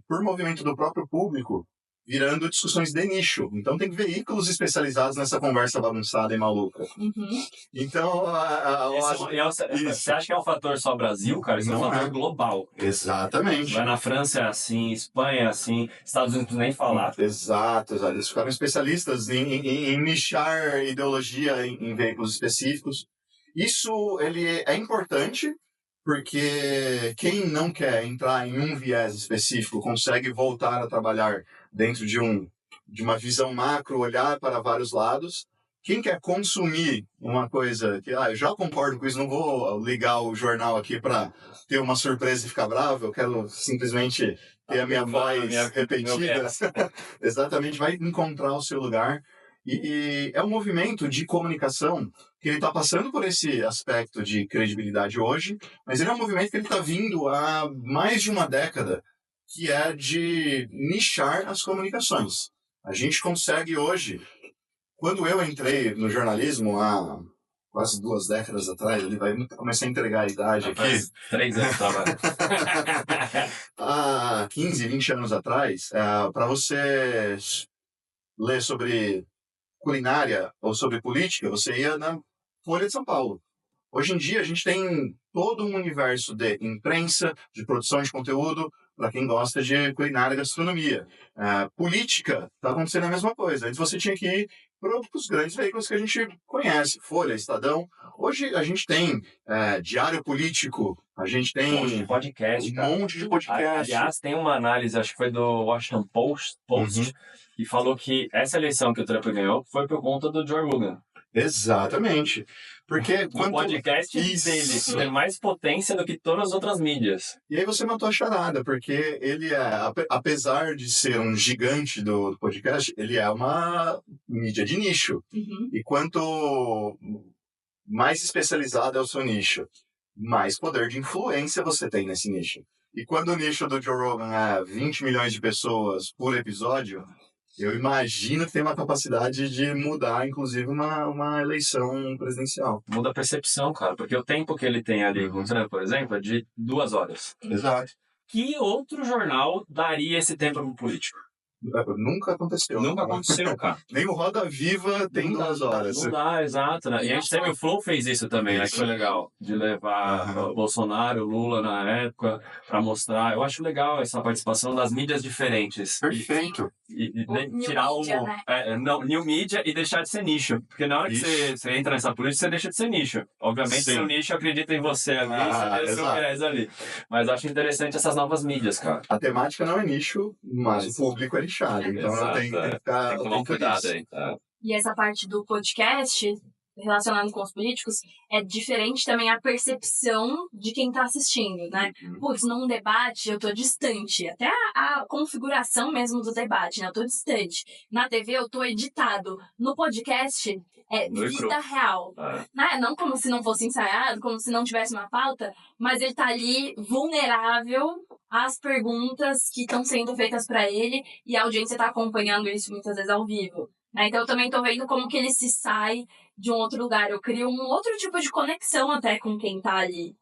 por movimento do próprio público, virando discussões de nicho. Então tem veículos especializados nessa conversa bagunçada e maluca. Uhum. Então, você acha que é um fator só Brasil, cara? Isso é um fator global. Exatamente. Vai na França é assim, Espanha é assim, Estados Unidos nem falar. Exato. Eles ficaram especialistas em nichar ideologia em veículos específicos. Isso é importante, porque quem não quer entrar em um viés específico consegue voltar a trabalhar dentro de uma visão macro, olhar para vários lados. Quem quer consumir uma coisa que, eu já concordo com isso, não vou ligar o jornal aqui para ter uma surpresa e ficar bravo, eu quero simplesmente ter a minha voz repetida. Exatamente, vai encontrar o seu lugar. E é um movimento de comunicação que ele está passando por esse aspecto de credibilidade hoje, mas ele é um movimento que ele está vindo há mais de uma década, que é de nichar as comunicações. A gente consegue hoje, quando eu entrei no jornalismo há quase 2 décadas atrás, ele vai começar a entregar a idade aqui. Faz 3 anos trabalho. Há 15, 20 anos atrás, para você ler sobre culinária ou sobre política, você ia na Folha de São Paulo. Hoje em dia, a gente tem todo um universo de imprensa, de produção de conteúdo, para quem gosta de culinária e gastronomia. Política, está acontecendo a mesma coisa. Antes você tinha que ir para os grandes veículos que a gente conhece, Folha, Estadão. Hoje a gente tem Diário Político, a gente tem Um monte de podcast, cara. um monte de podcast. Aliás, tem uma análise, acho que foi do Washington Post, que falou que essa eleição que o Trump ganhou foi por conta do Joe Rogan. Exatamente. Porque O podcast dele tem mais potência do que todas as outras mídias. E aí você matou a charada, porque ele apesar de ser um gigante do podcast, ele é uma mídia de nicho. Uhum. E quanto mais especializado é o seu nicho, mais poder de influência você tem nesse nicho. E quando o nicho do Joe Rogan é 20 milhões de pessoas por episódio, eu imagino que tem uma capacidade de mudar, inclusive, uma eleição presidencial. Muda a percepção, cara, porque o tempo que ele tem ali, por exemplo, é de 2 horas. Exato. Que outro jornal daria esse tempo para um político? Nunca aconteceu. Nunca aconteceu, cara. Nem o Roda Viva tem 2 horas. Não dá, exato. Né? E a gente teve o Flow fez isso também, né? Que foi legal. De levar o Bolsonaro, o Lula na época, para mostrar. Eu acho legal essa participação das mídias diferentes. Perfeito. E New tirar media, né? new media e deixar de ser nicho. Porque na hora que você entra nessa política, você deixa de ser nicho. Obviamente, Sim. seu nicho acredita em você ali, você tem o seu viés ali. Mas eu acho interessante essas novas mídias, cara. A temática não é nicho, mas o público é nichado. Então Exato, tem que ficar tem que tomar um atento cuidado nisso. aí. Tá? E essa parte do podcast, relacionado com os políticos, é diferente também a percepção de quem tá assistindo, né? Putz, num debate eu tô distante. Até a configuração mesmo do debate, né? Eu tô distante. Na TV eu tô editado. No podcast é vida real. Né? Não como se não fosse ensaiado, como se não tivesse uma pauta, mas ele tá ali vulnerável às perguntas que estão sendo feitas para ele e a audiência tá acompanhando isso muitas vezes ao vivo. Então eu também tô vendo como que ele se sai de um outro lugar. Eu crio um outro tipo de conexão até com quem tá ali.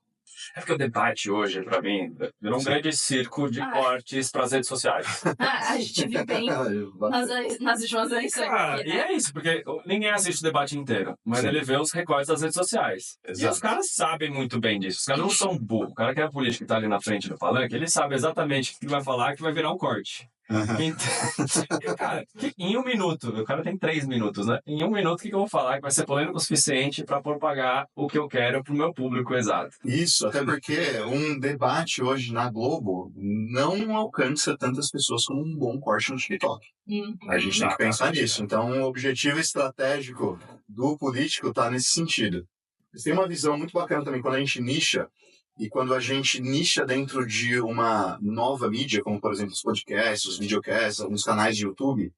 É porque o debate hoje, pra mim, virou um grande circo de cortes pras redes sociais. A gente viu bem nas últimas eleições. Cara, e é isso, porque ninguém assiste o debate inteiro, mas ele vê os recortes das redes sociais. Exato. E os caras sabem muito bem disso. Os caras não são burros. O cara que é político que tá ali na frente do palanque, ele sabe exatamente o que vai falar que vai virar um corte. Então, cara, em 1 minuto, o cara tem 3 minutos, né? Em 1 minuto, o que eu vou falar que vai ser polêmico o suficiente para propagar o que eu quero pro meu público exato? Isso, até porque um debate hoje na Globo não alcança tantas pessoas como um bom corte no TikTok. A gente tem que pensar nisso. Então, o objetivo estratégico do político está nesse sentido. Mas tem uma visão muito bacana também quando a gente nicha. E quando a gente nicha dentro de uma nova mídia, como por exemplo os podcasts, os videocasts, alguns canais de YouTube,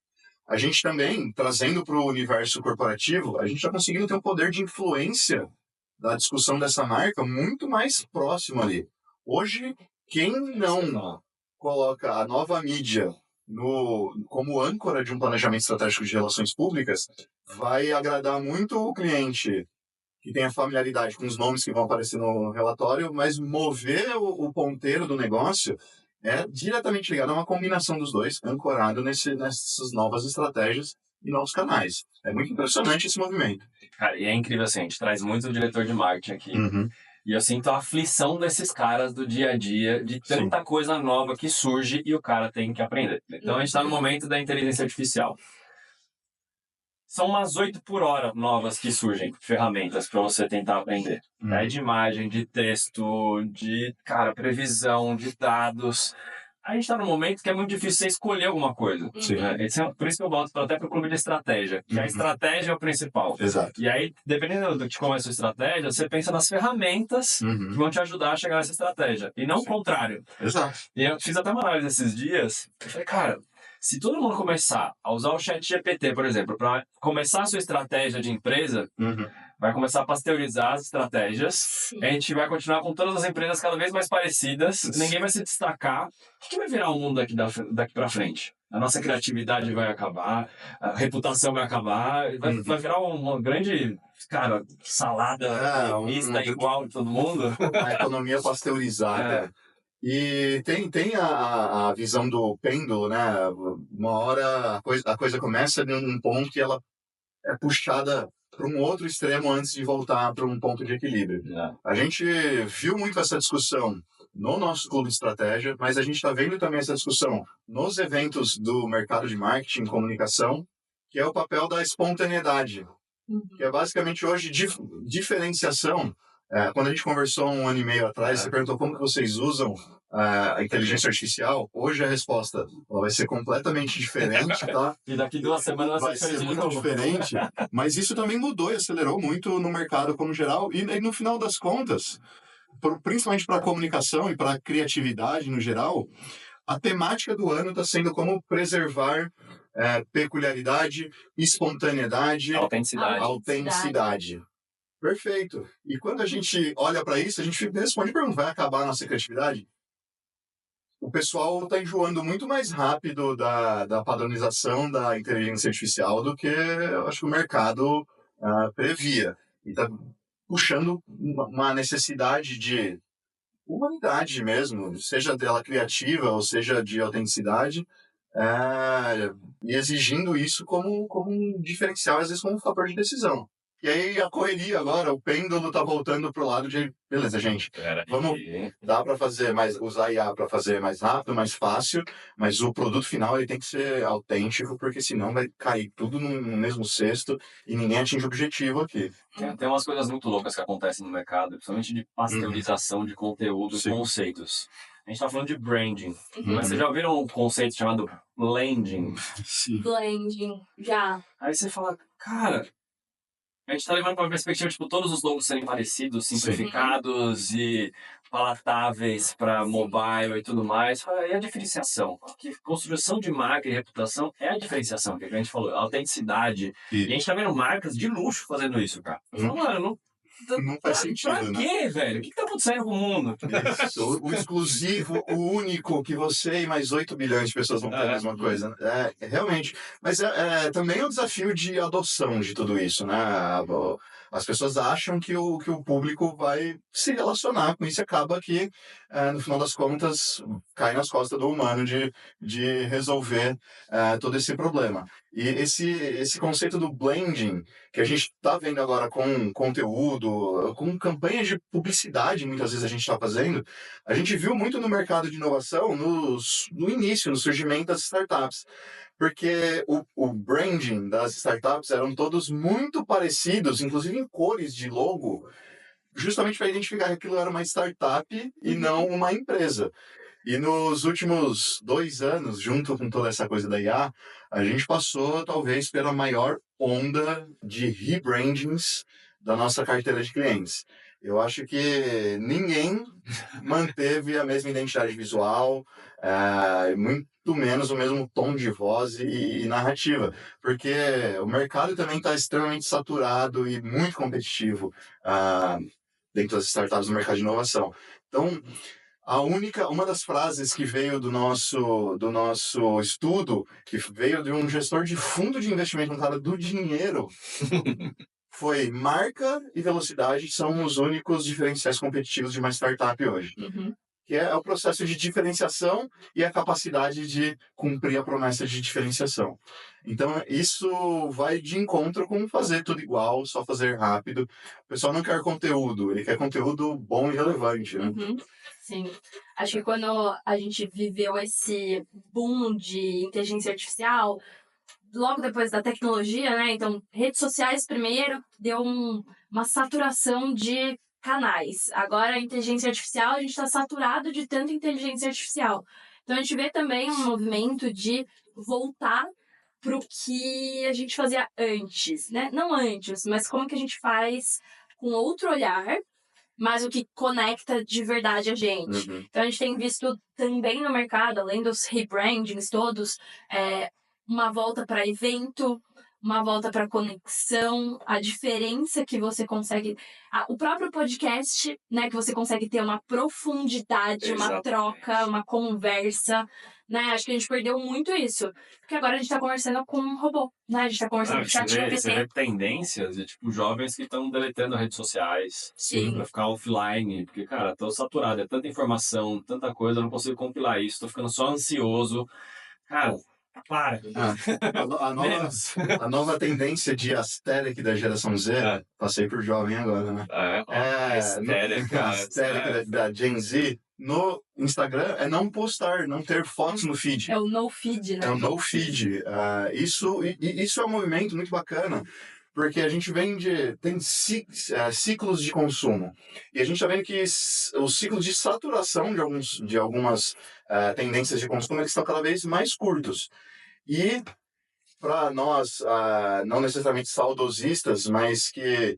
a gente também, trazendo para o universo corporativo, a gente está conseguindo ter um poder de influência da discussão dessa marca muito mais próximo ali. Hoje, quem não coloca a nova mídia como âncora de um planejamento estratégico de relações públicas, vai agradar muito o cliente que tem a familiaridade com os nomes que vão aparecer no relatório, mas mover o ponteiro do negócio é diretamente ligado a uma combinação dos dois, ancorado nessas novas estratégias e novos canais. É muito impressionante esse movimento. Cara, e é incrível assim, a gente traz muito o diretor de marketing aqui. E eu sinto a aflição desses caras do dia a dia, de tanta coisa nova que surge e o cara tem que aprender. Então a gente está no momento da inteligência artificial. São umas 8 por hora novas que surgem, ferramentas para você tentar aprender. De imagem, de texto, de, previsão, de dados. A gente está num momento que é muito difícil você escolher alguma coisa. Né? Por isso que eu volto até para o clube de estratégia. Que a estratégia é o principal. Exato. E aí, dependendo de como é a sua estratégia, você pensa nas ferramentas que vão te ajudar a chegar nessa estratégia. E não o contrário. Exato. E eu fiz até uma análise esses dias. Eu falei, cara, se todo mundo começar a usar o ChatGPT, por exemplo, para começar a sua estratégia de empresa, vai começar a pasteurizar as estratégias, a gente vai continuar com todas as empresas cada vez mais parecidas, ninguém vai se destacar. O que vai virar o mundo daqui para frente? a nossa criatividade vai acabar, a reputação vai acabar, vai virar uma grande, cara, salada mista igual de todo mundo. Uma economia pasteurizada. E tem a visão do pêndulo, né? Uma hora a coisa começa num ponto que ela é puxada para um outro extremo antes de voltar para um ponto de equilíbrio. A gente viu muito essa discussão no nosso clube de estratégia, mas a gente está vendo também essa discussão nos eventos do mercado de marketing e comunicação, que é o papel da espontaneidade, que é basicamente hoje diferenciação. Quando a gente conversou 1 ano e meio atrás, você perguntou como que vocês usam a inteligência artificial. Hoje a resposta vai ser completamente diferente, tá? E daqui 2 semanas vai ser muito diferente. Mas isso também mudou e acelerou muito no mercado como geral. E no final das contas, principalmente para a comunicação e para a criatividade no geral, a temática do ano está sendo como preservar peculiaridade, espontaneidade, autenticidade. Perfeito. E quando a gente olha para isso, a gente responde a pergunta, vai acabar a nossa criatividade? O pessoal está enjoando muito mais rápido da padronização da inteligência artificial do que eu acho que o mercado previa. E está puxando uma necessidade de humanidade mesmo, seja dela criativa ou seja de autenticidade, e exigindo isso como um diferencial, às vezes como um fator de decisão. E aí a correria agora, o pêndulo tá voltando pro lado de, beleza, gente, dá para fazer usar IA para fazer mais rápido, mais fácil, mas o produto final ele tem que ser autêntico, porque senão vai cair tudo no mesmo cesto e ninguém atinge o objetivo aqui. Tem umas coisas muito loucas que acontecem no mercado, principalmente de pasteurização de conteúdo e conceitos. A gente tá falando de branding, mas vocês já ouviram um conceito chamado blending? Sim. Blending, já. Aí você fala, cara, a gente tá levando para uma perspectiva, tipo, todos os logos serem parecidos, simplificados e palatáveis para mobile e tudo mais. E a diferenciação? Que construção de marca e reputação é a diferenciação, que a gente falou, a autenticidade. E a gente tá vendo marcas de luxo fazendo isso, cara. Eu falo, mano, não faz sentido, pra quê, velho? O que tá acontecendo com o mundo? Isso, o exclusivo, o único, que você e mais 8 bilhões de pessoas vão ter a mesma coisa. Realmente. Mas também é um desafio de adoção de tudo isso, né? As pessoas acham que o público vai se relacionar com isso e acaba que, no final das contas, cai nas costas do humano de resolver todo esse problema. E esse conceito do blending, que a gente está vendo agora com conteúdo, com campanhas de publicidade, muitas vezes a gente está fazendo, a gente viu muito no mercado de inovação no início, no surgimento das startups. Porque o branding das startups eram todos muito parecidos, inclusive em cores de logo, justamente para identificar que aquilo era uma startup e não uma empresa. E nos últimos 2 anos, junto com toda essa coisa da IA, a gente passou talvez pela maior onda de rebrandings da nossa carteira de clientes. Eu acho que ninguém manteve a mesma identidade visual, muito menos o mesmo tom de voz e narrativa, porque o mercado também está extremamente saturado e muito competitivo dentro das startups do mercado de inovação. Então, uma das frases que veio do nosso estudo, que veio de um gestor de fundo de investimento, um cara do dinheiro, foi: marca e velocidade são os únicos diferenciais competitivos de uma startup hoje. Que é o processo de diferenciação e a capacidade de cumprir a promessa de diferenciação. Então, isso vai de encontro com fazer tudo igual, só fazer rápido. O pessoal não quer conteúdo, ele quer conteúdo bom e relevante, né? Sim. Acho que quando a gente viveu esse boom de inteligência artificial, logo depois da tecnologia, né? Então, redes sociais primeiro, deu uma saturação de canais. Agora, a inteligência artificial, a gente está saturado de tanta inteligência artificial. Então, a gente vê também um movimento de voltar para o que a gente fazia antes, né? Não antes, mas como que a gente faz com outro olhar, mas o que conecta de verdade a gente. Então, a gente tem visto também no mercado, além dos rebrandings todos, uma volta para evento, uma volta para conexão, a diferença que você consegue, o próprio podcast, né, que você consegue ter uma profundidade, uma troca, uma conversa, né? Acho que a gente perdeu muito isso, porque agora a gente tá conversando com um robô, né? A gente tá conversando com o chat GPT. Você vê tendências de, tipo, jovens que estão deletando redes sociais. Sim. Pra ficar offline, porque, cara, tô saturado, é tanta informação, tanta coisa, eu não consigo compilar isso, tô ficando só ansioso. Cara, para. A nova tendência de aesthetic da geração Z, passei por jovem agora, né? A aesthetic da Gen Z no Instagram é não postar, não ter fotos no feed. É o no feed, né? É o no feed. Isso é um movimento muito bacana, porque a gente tem ciclos de consumo. E a gente está vendo que os ciclos de saturação de algumas tendências de consumo eles estão cada vez mais curtos. E para nós, não necessariamente saudosistas, mas que,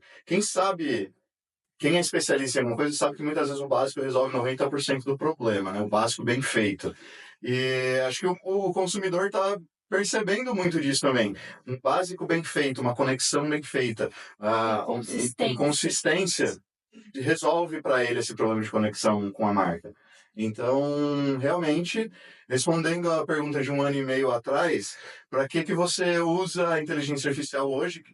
quem é especialista em alguma coisa sabe que muitas vezes o básico resolve 90% do problema, né? O básico bem feito. E acho que o consumidor está percebendo muito disso também. Um básico bem feito, uma conexão bem feita, consistência resolve para ele esse problema de conexão com a marca. Então, realmente, respondendo a pergunta de 1 ano e meio atrás, para que você usa a inteligência artificial hoje?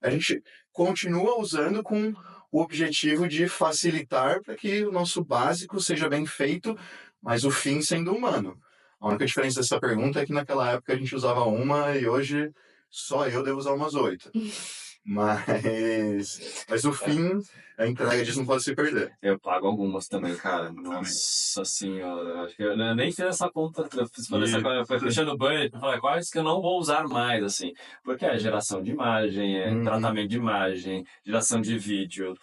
A gente continua usando com o objetivo de facilitar para que o nosso básico seja bem feito, mas o fim sendo humano. A única diferença dessa pergunta é que naquela época a gente usava uma e hoje só eu devo usar umas 8. Mas o fim, a entrega disso não pode se perder. Eu pago algumas também, cara. Nossa senhora. Acho que eu nem fiz essa conta. Foi fechando o budget. Falei, quais que eu não vou usar mais, assim. Porque é geração de imagem, tratamento de imagem, geração de vídeo,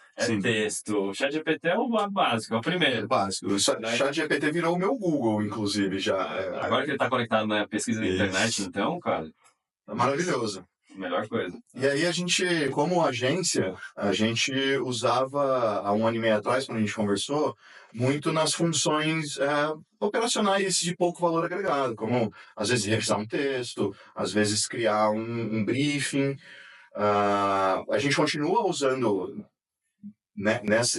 texto. O ChatGPT é o básico, é o primeiro. Básico. O ChatGPT virou o meu Google, inclusive, já. Agora que ele tá conectado na pesquisa na internet, então, cara. É maravilhoso. Melhor coisa. E aí a gente, como agência, a gente usava, há 1 ano e meio atrás, quando a gente conversou, muito nas funções operacionais de pouco valor agregado, como, às vezes, revisar um texto, às vezes, criar um briefing. A gente continua usando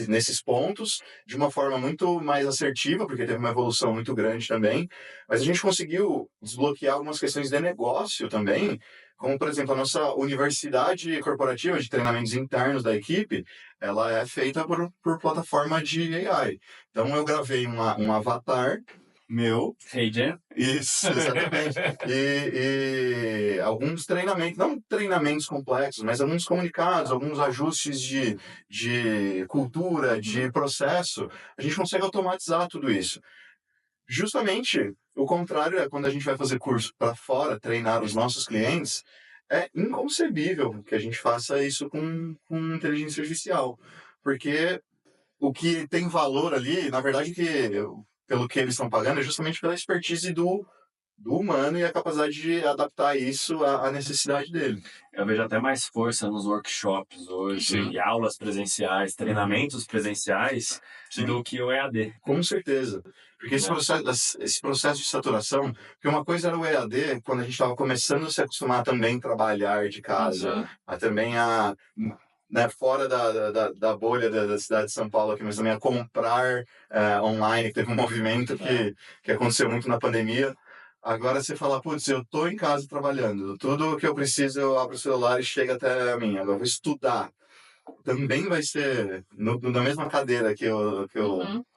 nesses pontos de uma forma muito mais assertiva, porque teve uma evolução muito grande também, mas a gente conseguiu desbloquear algumas questões de negócio também, como, por exemplo, a nossa universidade corporativa de treinamentos internos da equipe, ela é feita por plataforma de AI. Então, eu gravei um avatar meu. Hey, Jen. Isso, exatamente. e alguns treinamentos, não treinamentos complexos, mas alguns comunicados, alguns ajustes de cultura, de processo, a gente consegue automatizar tudo isso. Justamente o contrário é quando a gente vai fazer curso para fora, treinar os nossos clientes, é inconcebível que a gente faça isso com inteligência artificial. Porque o que tem valor ali, na verdade, pelo que eles estão pagando, é justamente pela expertise do humano e a capacidade de adaptar isso à necessidade dele. Eu vejo até mais força nos workshops hoje, e aulas presenciais, treinamentos presenciais, do que o EAD. Com certeza. Porque esse processo de saturação, porque uma coisa era o EAD, quando a gente estava começando a se acostumar a também trabalhar de casa, a também fora da bolha da cidade de São Paulo aqui, mas também a comprar online, que teve um movimento que aconteceu muito na pandemia. Agora você fala, putz, eu tô em casa trabalhando, tudo que eu preciso eu abro o celular e chega até mim. Agora eu vou estudar. Também vai ser na mesma cadeira que eu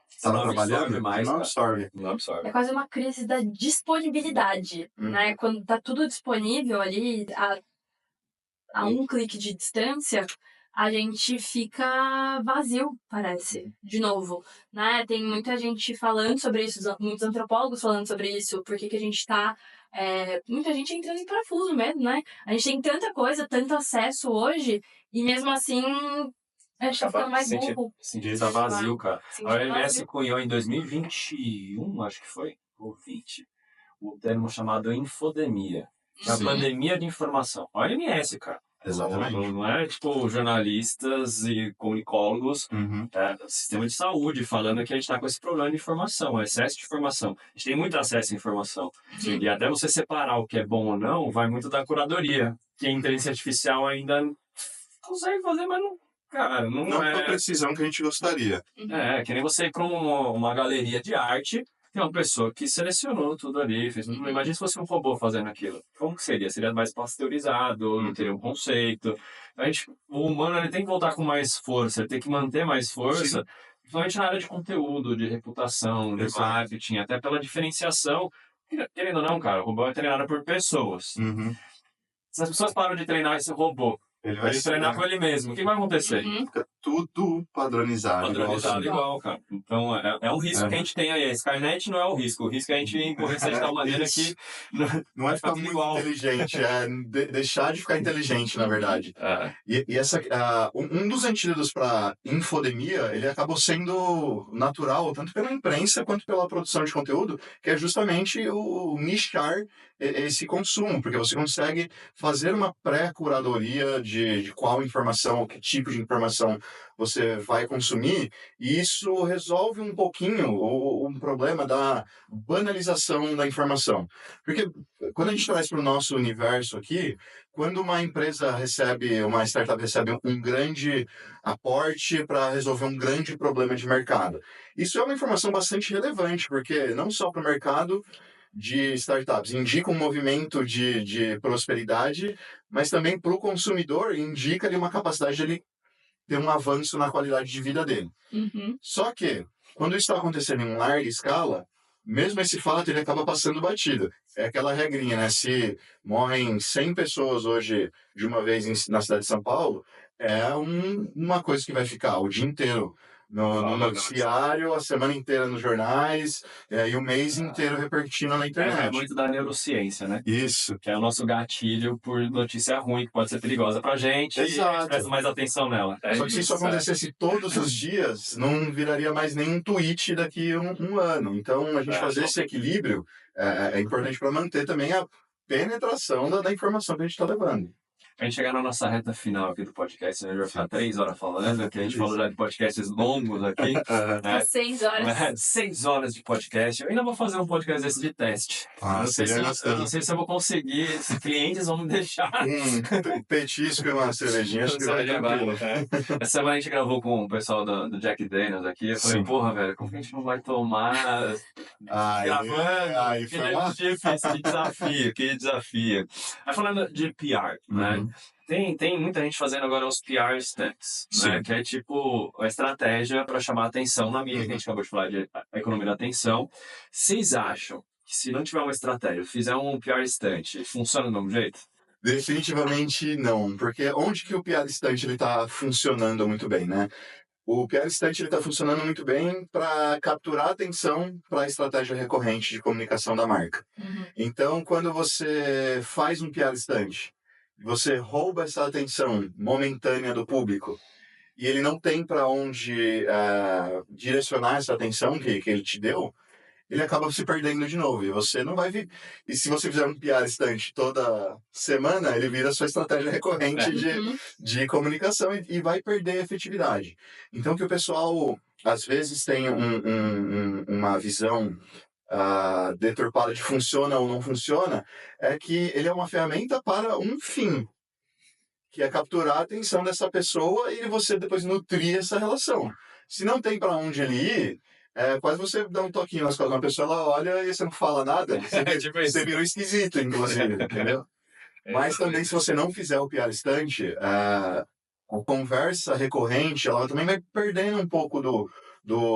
estava trabalhando. Não absorve. É quase uma crise da disponibilidade, né? Quando tá tudo disponível ali, a um clique de distância, a gente fica vazio, parece, de novo, né? Tem muita gente falando sobre isso, muitos antropólogos falando sobre isso, porque que a gente tá... muita gente entrando em parafuso mesmo, né? A gente tem tanta coisa, tanto acesso hoje, e mesmo assim a gente tá ficando mais burro. Sentir tá vazio, cara. A OMS cunhou em 2021, acho que foi, ou 20, o termo chamado infodemia. É a pandemia de informação. A OMS, cara. Exatamente. Não é tipo jornalistas e comunicólogos, sistema de saúde, falando que a gente está com esse problema de informação, excesso de informação. A gente tem muito acesso à informação. Sim. E até você separar o que é bom ou não, vai muito da curadoria, que a inteligência artificial ainda consegue fazer, mas não. Cara, não Não é. com a precisão que a gente gostaria. É, que nem você ir para uma galeria de arte, tem uma pessoa que selecionou tudo ali, fez tudo. Imagina se fosse um robô fazendo aquilo. Como que seria? Seria mais pasteurizado, não teria um conceito. O humano ele tem que voltar com mais força, ele tem que manter mais força, principalmente na área de conteúdo, de reputação, de marketing, até pela diferenciação. Querendo ou não, cara, o robô é treinado por pessoas. Se as pessoas param de treinar esse robô, Ele vai treinar com ele mesmo, o que vai acontecer? Fica tudo padronizado. Igual, cara. Então, é um risco que a gente tem aí. A Skynet não é o risco. O risco é a gente empurrar de tal maneira que... Não é ficar tudo muito igual. inteligente, é deixar de ficar inteligente, na verdade. E um dos antídotos para infodemia, ele acabou sendo natural, tanto pela imprensa quanto pela produção de conteúdo, que é justamente o nichar esse consumo, porque você consegue fazer uma pré-curadoria de qual informação, que tipo de informação você vai consumir, e isso resolve um pouquinho um problema da banalização da informação. Porque quando a gente traz para o nosso universo aqui, quando uma startup recebe um grande aporte para resolver um grande problema de mercado, isso é uma informação bastante relevante, porque não só para o mercado de startups indica um movimento de prosperidade, mas também para o consumidor indica uma capacidade de ele ter um avanço na qualidade de vida dele. Só que, quando isso está acontecendo em larga escala, mesmo esse fato ele acaba passando batido. É aquela regrinha, né? Se morrem 100 pessoas hoje de uma vez na cidade de São Paulo, é uma coisa que vai ficar o dia inteiro no noticiário, a semana inteira nos jornais, e o mês inteiro repercutindo na internet. É muito da neurociência, né? Isso. Que é o nosso gatilho por notícia ruim, que pode ser perigosa pra gente. Exato. E a gente presta mais atenção nela. Só que se isso acontecesse todos os dias, não viraria mais nenhum tweet daqui a um ano. Então, a gente fazer esse equilíbrio é importante para manter também a penetração da informação que a gente está levando. A gente chegar na nossa reta final aqui do podcast, a gente vai ficar 3 horas falando, que a gente falou já de podcasts longos aqui. 6 horas. 6 horas de podcast. Eu ainda vou fazer um podcast desse de teste. Eu não sei se eu vou conseguir, se clientes vão me deixar. Petisco e uma cervejinha, acho que vai tranquilo. Essa semana a gente gravou com o pessoal do Jack Daniels aqui. Eu falei, porra, velho, como que a gente não vai tomar gravando? Que desafio. Aí falando de PR, né? Tem muita gente fazendo agora os PR stunts, né? Que é tipo a estratégia para chamar atenção na mídia, que a gente acabou de falar de a economia da atenção. Vocês acham que se não tiver uma estratégia, fizer um PR stunt, funciona do mesmo jeito? Definitivamente não, porque onde que o PR stunt está funcionando muito bem, né? O PR stunt está funcionando muito bem para capturar a atenção para a estratégia recorrente de comunicação da marca. Então, quando você faz um PR stunt, você rouba essa atenção momentânea do público e ele não tem para onde direcionar essa atenção que ele te deu, ele acaba se perdendo de novo. E você não vai vir. E se você fizer um PR stunt toda semana, ele vira a sua estratégia recorrente de comunicação e vai perder a efetividade. Então, que o pessoal, às vezes, tem uma visão deturpada de funciona ou não funciona, é que ele é uma ferramenta para um fim, que é capturar a atenção dessa pessoa e você depois nutrir essa relação. Se não tem para onde ele ir, quase você dá um toquinho nas costas de uma pessoa, ela olha e você não fala nada, você virou esquisito, inclusive, entendeu? Mas também, se você não fizer o PR stunt, a conversa recorrente, ela também vai perdendo um pouco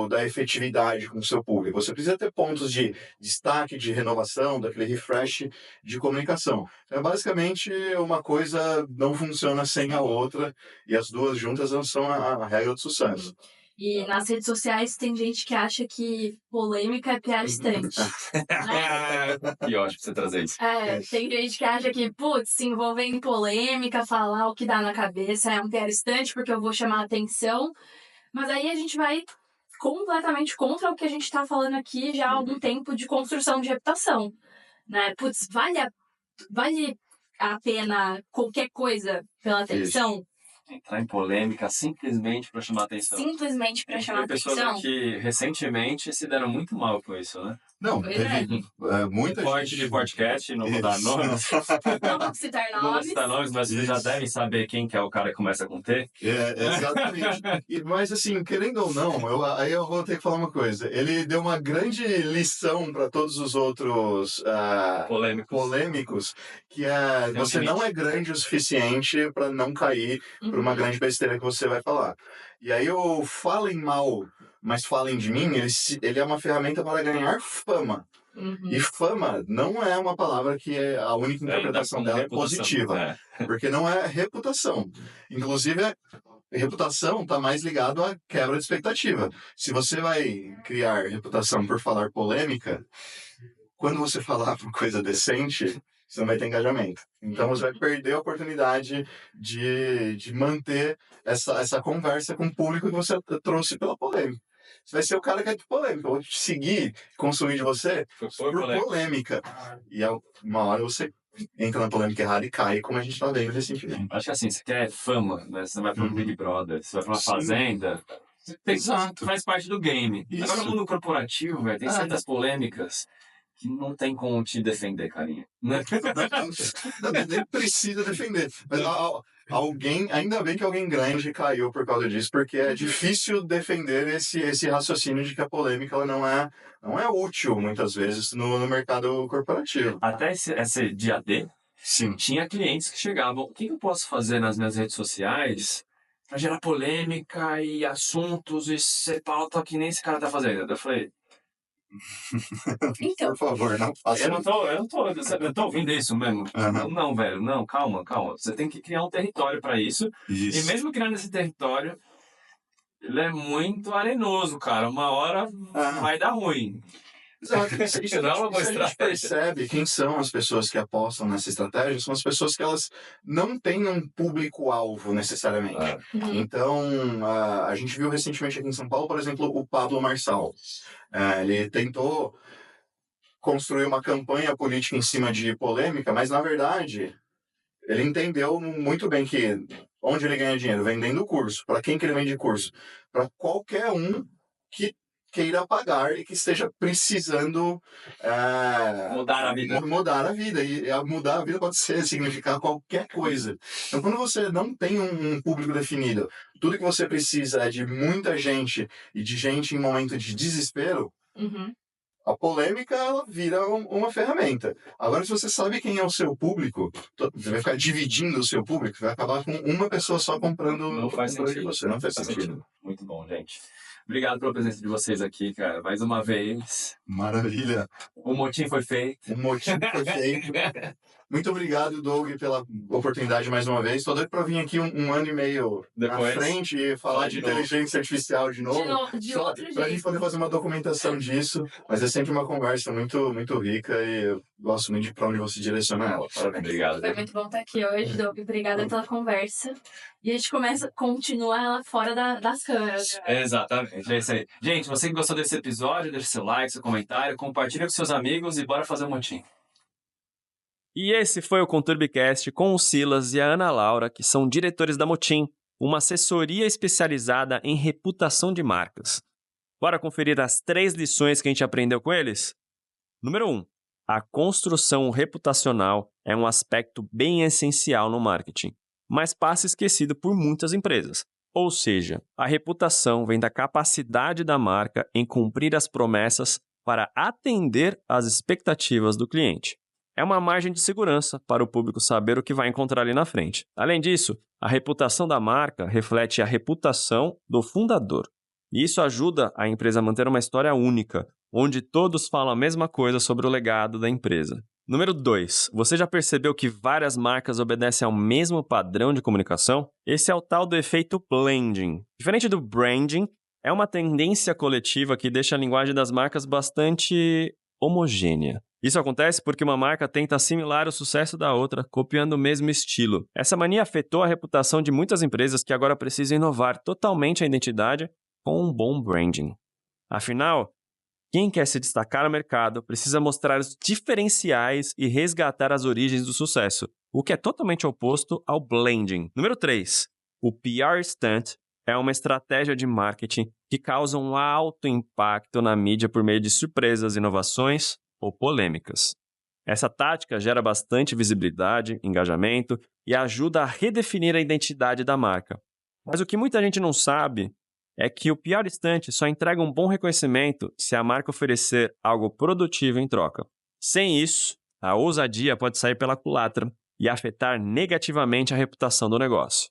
da efetividade com o seu público. Você precisa ter pontos de destaque, de renovação, daquele refresh de comunicação. Então, basicamente, uma coisa não funciona sem a outra, e as duas juntas não são a regra do sucesso. E nas redes sociais tem gente que acha que polêmica é PR stunt. Que ótimo você trazer isso. Tem gente que acha que, se envolver em polêmica, falar o que dá na cabeça é um PR stunt porque eu vou chamar a atenção. Mas aí a gente vai completamente contra o que a gente está falando aqui já há algum tempo de construção de reputação. Né? Vale a pena qualquer coisa pela atenção? Entrar em polêmica simplesmente para chamar atenção. Simplesmente para chamar Tem pessoas atenção? que recentemente se deram muito mal com isso, né? Não, Pois teve muita Forte gente... de podcast, não vou dar Isso. nomes. Não vamos citar Não vou nomes. citar nomes, mas vocês já Isso. devem saber quem que é o cara que começa com T. Exatamente. Mas assim, querendo ou não, aí eu vou ter que falar uma coisa. Ele deu uma grande lição para todos os outros polêmicos, que você não é grande o suficiente para não cair por uma grande besteira que você vai falar. E aí o falem mal, mas falem de mim, ele é uma ferramenta para ganhar fama. E fama não é uma palavra que a única interpretação dela é positiva. Porque não é reputação. Inclusive, reputação está mais ligado à quebra de expectativa. Se você vai criar reputação por falar polêmica, quando você falar uma coisa decente, você não vai ter engajamento. Então você vai perder a oportunidade de manter essa conversa com o público que você trouxe pela polêmica. Você vai ser o cara que é de polêmica. Eu vou te seguir, consumir de você por polêmica. E uma hora você entra na polêmica errada e cai, como a gente tá vendo recentemente. Acho que assim, você quer fama, né? Você vai para um Big Brother, você vai para uma fazenda. Exato. Faz parte do game. Isso. Agora no mundo corporativo, velho, tem certas polêmicas que não tem como te defender, carinha. Nem precisa defender. Mas ainda bem que alguém grande caiu por causa disso, porque é difícil defender esse raciocínio de que a polêmica ela não é útil, muitas vezes, no mercado corporativo. Até esse dia D, Sim. tinha clientes que chegavam, o que eu posso fazer nas minhas redes sociais para gerar polêmica e assuntos e ser pauta que nem esse cara tá fazendo? Eu falei... Então, por favor, não faça. Eu não tô ouvindo isso mesmo. Não, velho, não, calma. Você tem que criar um território para isso. E mesmo criando esse território, ele é muito arenoso, cara. Uma hora vai dar ruim. Exato. Isso não é uma boa estratégia. A gente percebe quem são as pessoas que apostam nessa estratégia, são as pessoas que elas não têm um público-alvo necessariamente. Então, a gente viu recentemente aqui em São Paulo, por exemplo, o Pablo Marçal. Ele tentou construir uma campanha política em cima de polêmica, mas, na verdade, ele entendeu muito bem que onde ele ganha dinheiro? Vendendo curso. Para quem que ele vende curso? Para qualquer um que queira pagar e que esteja precisando mudar a vida. Mudar a vida. E mudar a vida pode significar qualquer coisa. Então, quando você não tem um público definido, tudo que você precisa é de muita gente e de gente em momento de desespero, a polêmica ela vira uma ferramenta. Agora, se você sabe quem é o seu público, você vai ficar dividindo o seu público, vai acabar com uma pessoa só comprando. Não faz sentido. Você. Não faz sentido. Muito bom, gente. Obrigado pela presença de vocês aqui, cara. Mais uma vez. Maravilha. O motim foi feito. Muito obrigado, Doug, pela oportunidade mais uma vez. Estou doido para vir aqui um ano e meio depois, na frente e falar de inteligência artificial de novo. Para a gente poder fazer uma documentação disso. Mas é sempre uma conversa muito, muito rica e eu gosto muito de para onde você direciona ela. Parabéns. Obrigado. Foi muito bom estar aqui hoje, Doug. Obrigada pela conversa. E a gente continua ela fora das câmeras. Exatamente, é isso aí. Gente, você que gostou desse episódio, deixa seu like, seu comentário, compartilha com seus amigos e bora fazer um motim. E esse foi o Conturbicast com o Silas e a Ana Laura, que são diretores da Motim, uma assessoria especializada em reputação de marcas. Bora conferir as 3 lições que a gente aprendeu com eles? Número 1. A construção reputacional é um aspecto bem essencial no marketing, mas passa esquecido por muitas empresas. Ou seja, a reputação vem da capacidade da marca em cumprir as promessas para atender às expectativas do cliente. É uma margem de segurança para o público saber o que vai encontrar ali na frente. Além disso, a reputação da marca reflete a reputação do fundador. E isso ajuda a empresa a manter uma história única, onde todos falam a mesma coisa sobre o legado da empresa. Número 2. Você já percebeu que várias marcas obedecem ao mesmo padrão de comunicação? Esse é o tal do efeito blending. Diferente do branding, é uma tendência coletiva que deixa a linguagem das marcas bastante homogênea. Isso acontece porque uma marca tenta assimilar o sucesso da outra, copiando o mesmo estilo. Essa mania afetou a reputação de muitas empresas que agora precisam inovar totalmente a identidade com um bom branding. Afinal, quem quer se destacar no mercado precisa mostrar os diferenciais e resgatar as origens do sucesso. o que é totalmente oposto ao blending. Número 3, o PR stunt é uma estratégia de marketing que causa um alto impacto na mídia por meio de surpresas, inovações ou polêmicas. Essa tática gera bastante visibilidade, engajamento e ajuda a redefinir a identidade da marca. Mas o que muita gente não sabe é que o PR stunt só entrega um bom reconhecimento se a marca oferecer algo produtivo em troca. Sem isso, a ousadia pode sair pela culatra e afetar negativamente a reputação do negócio.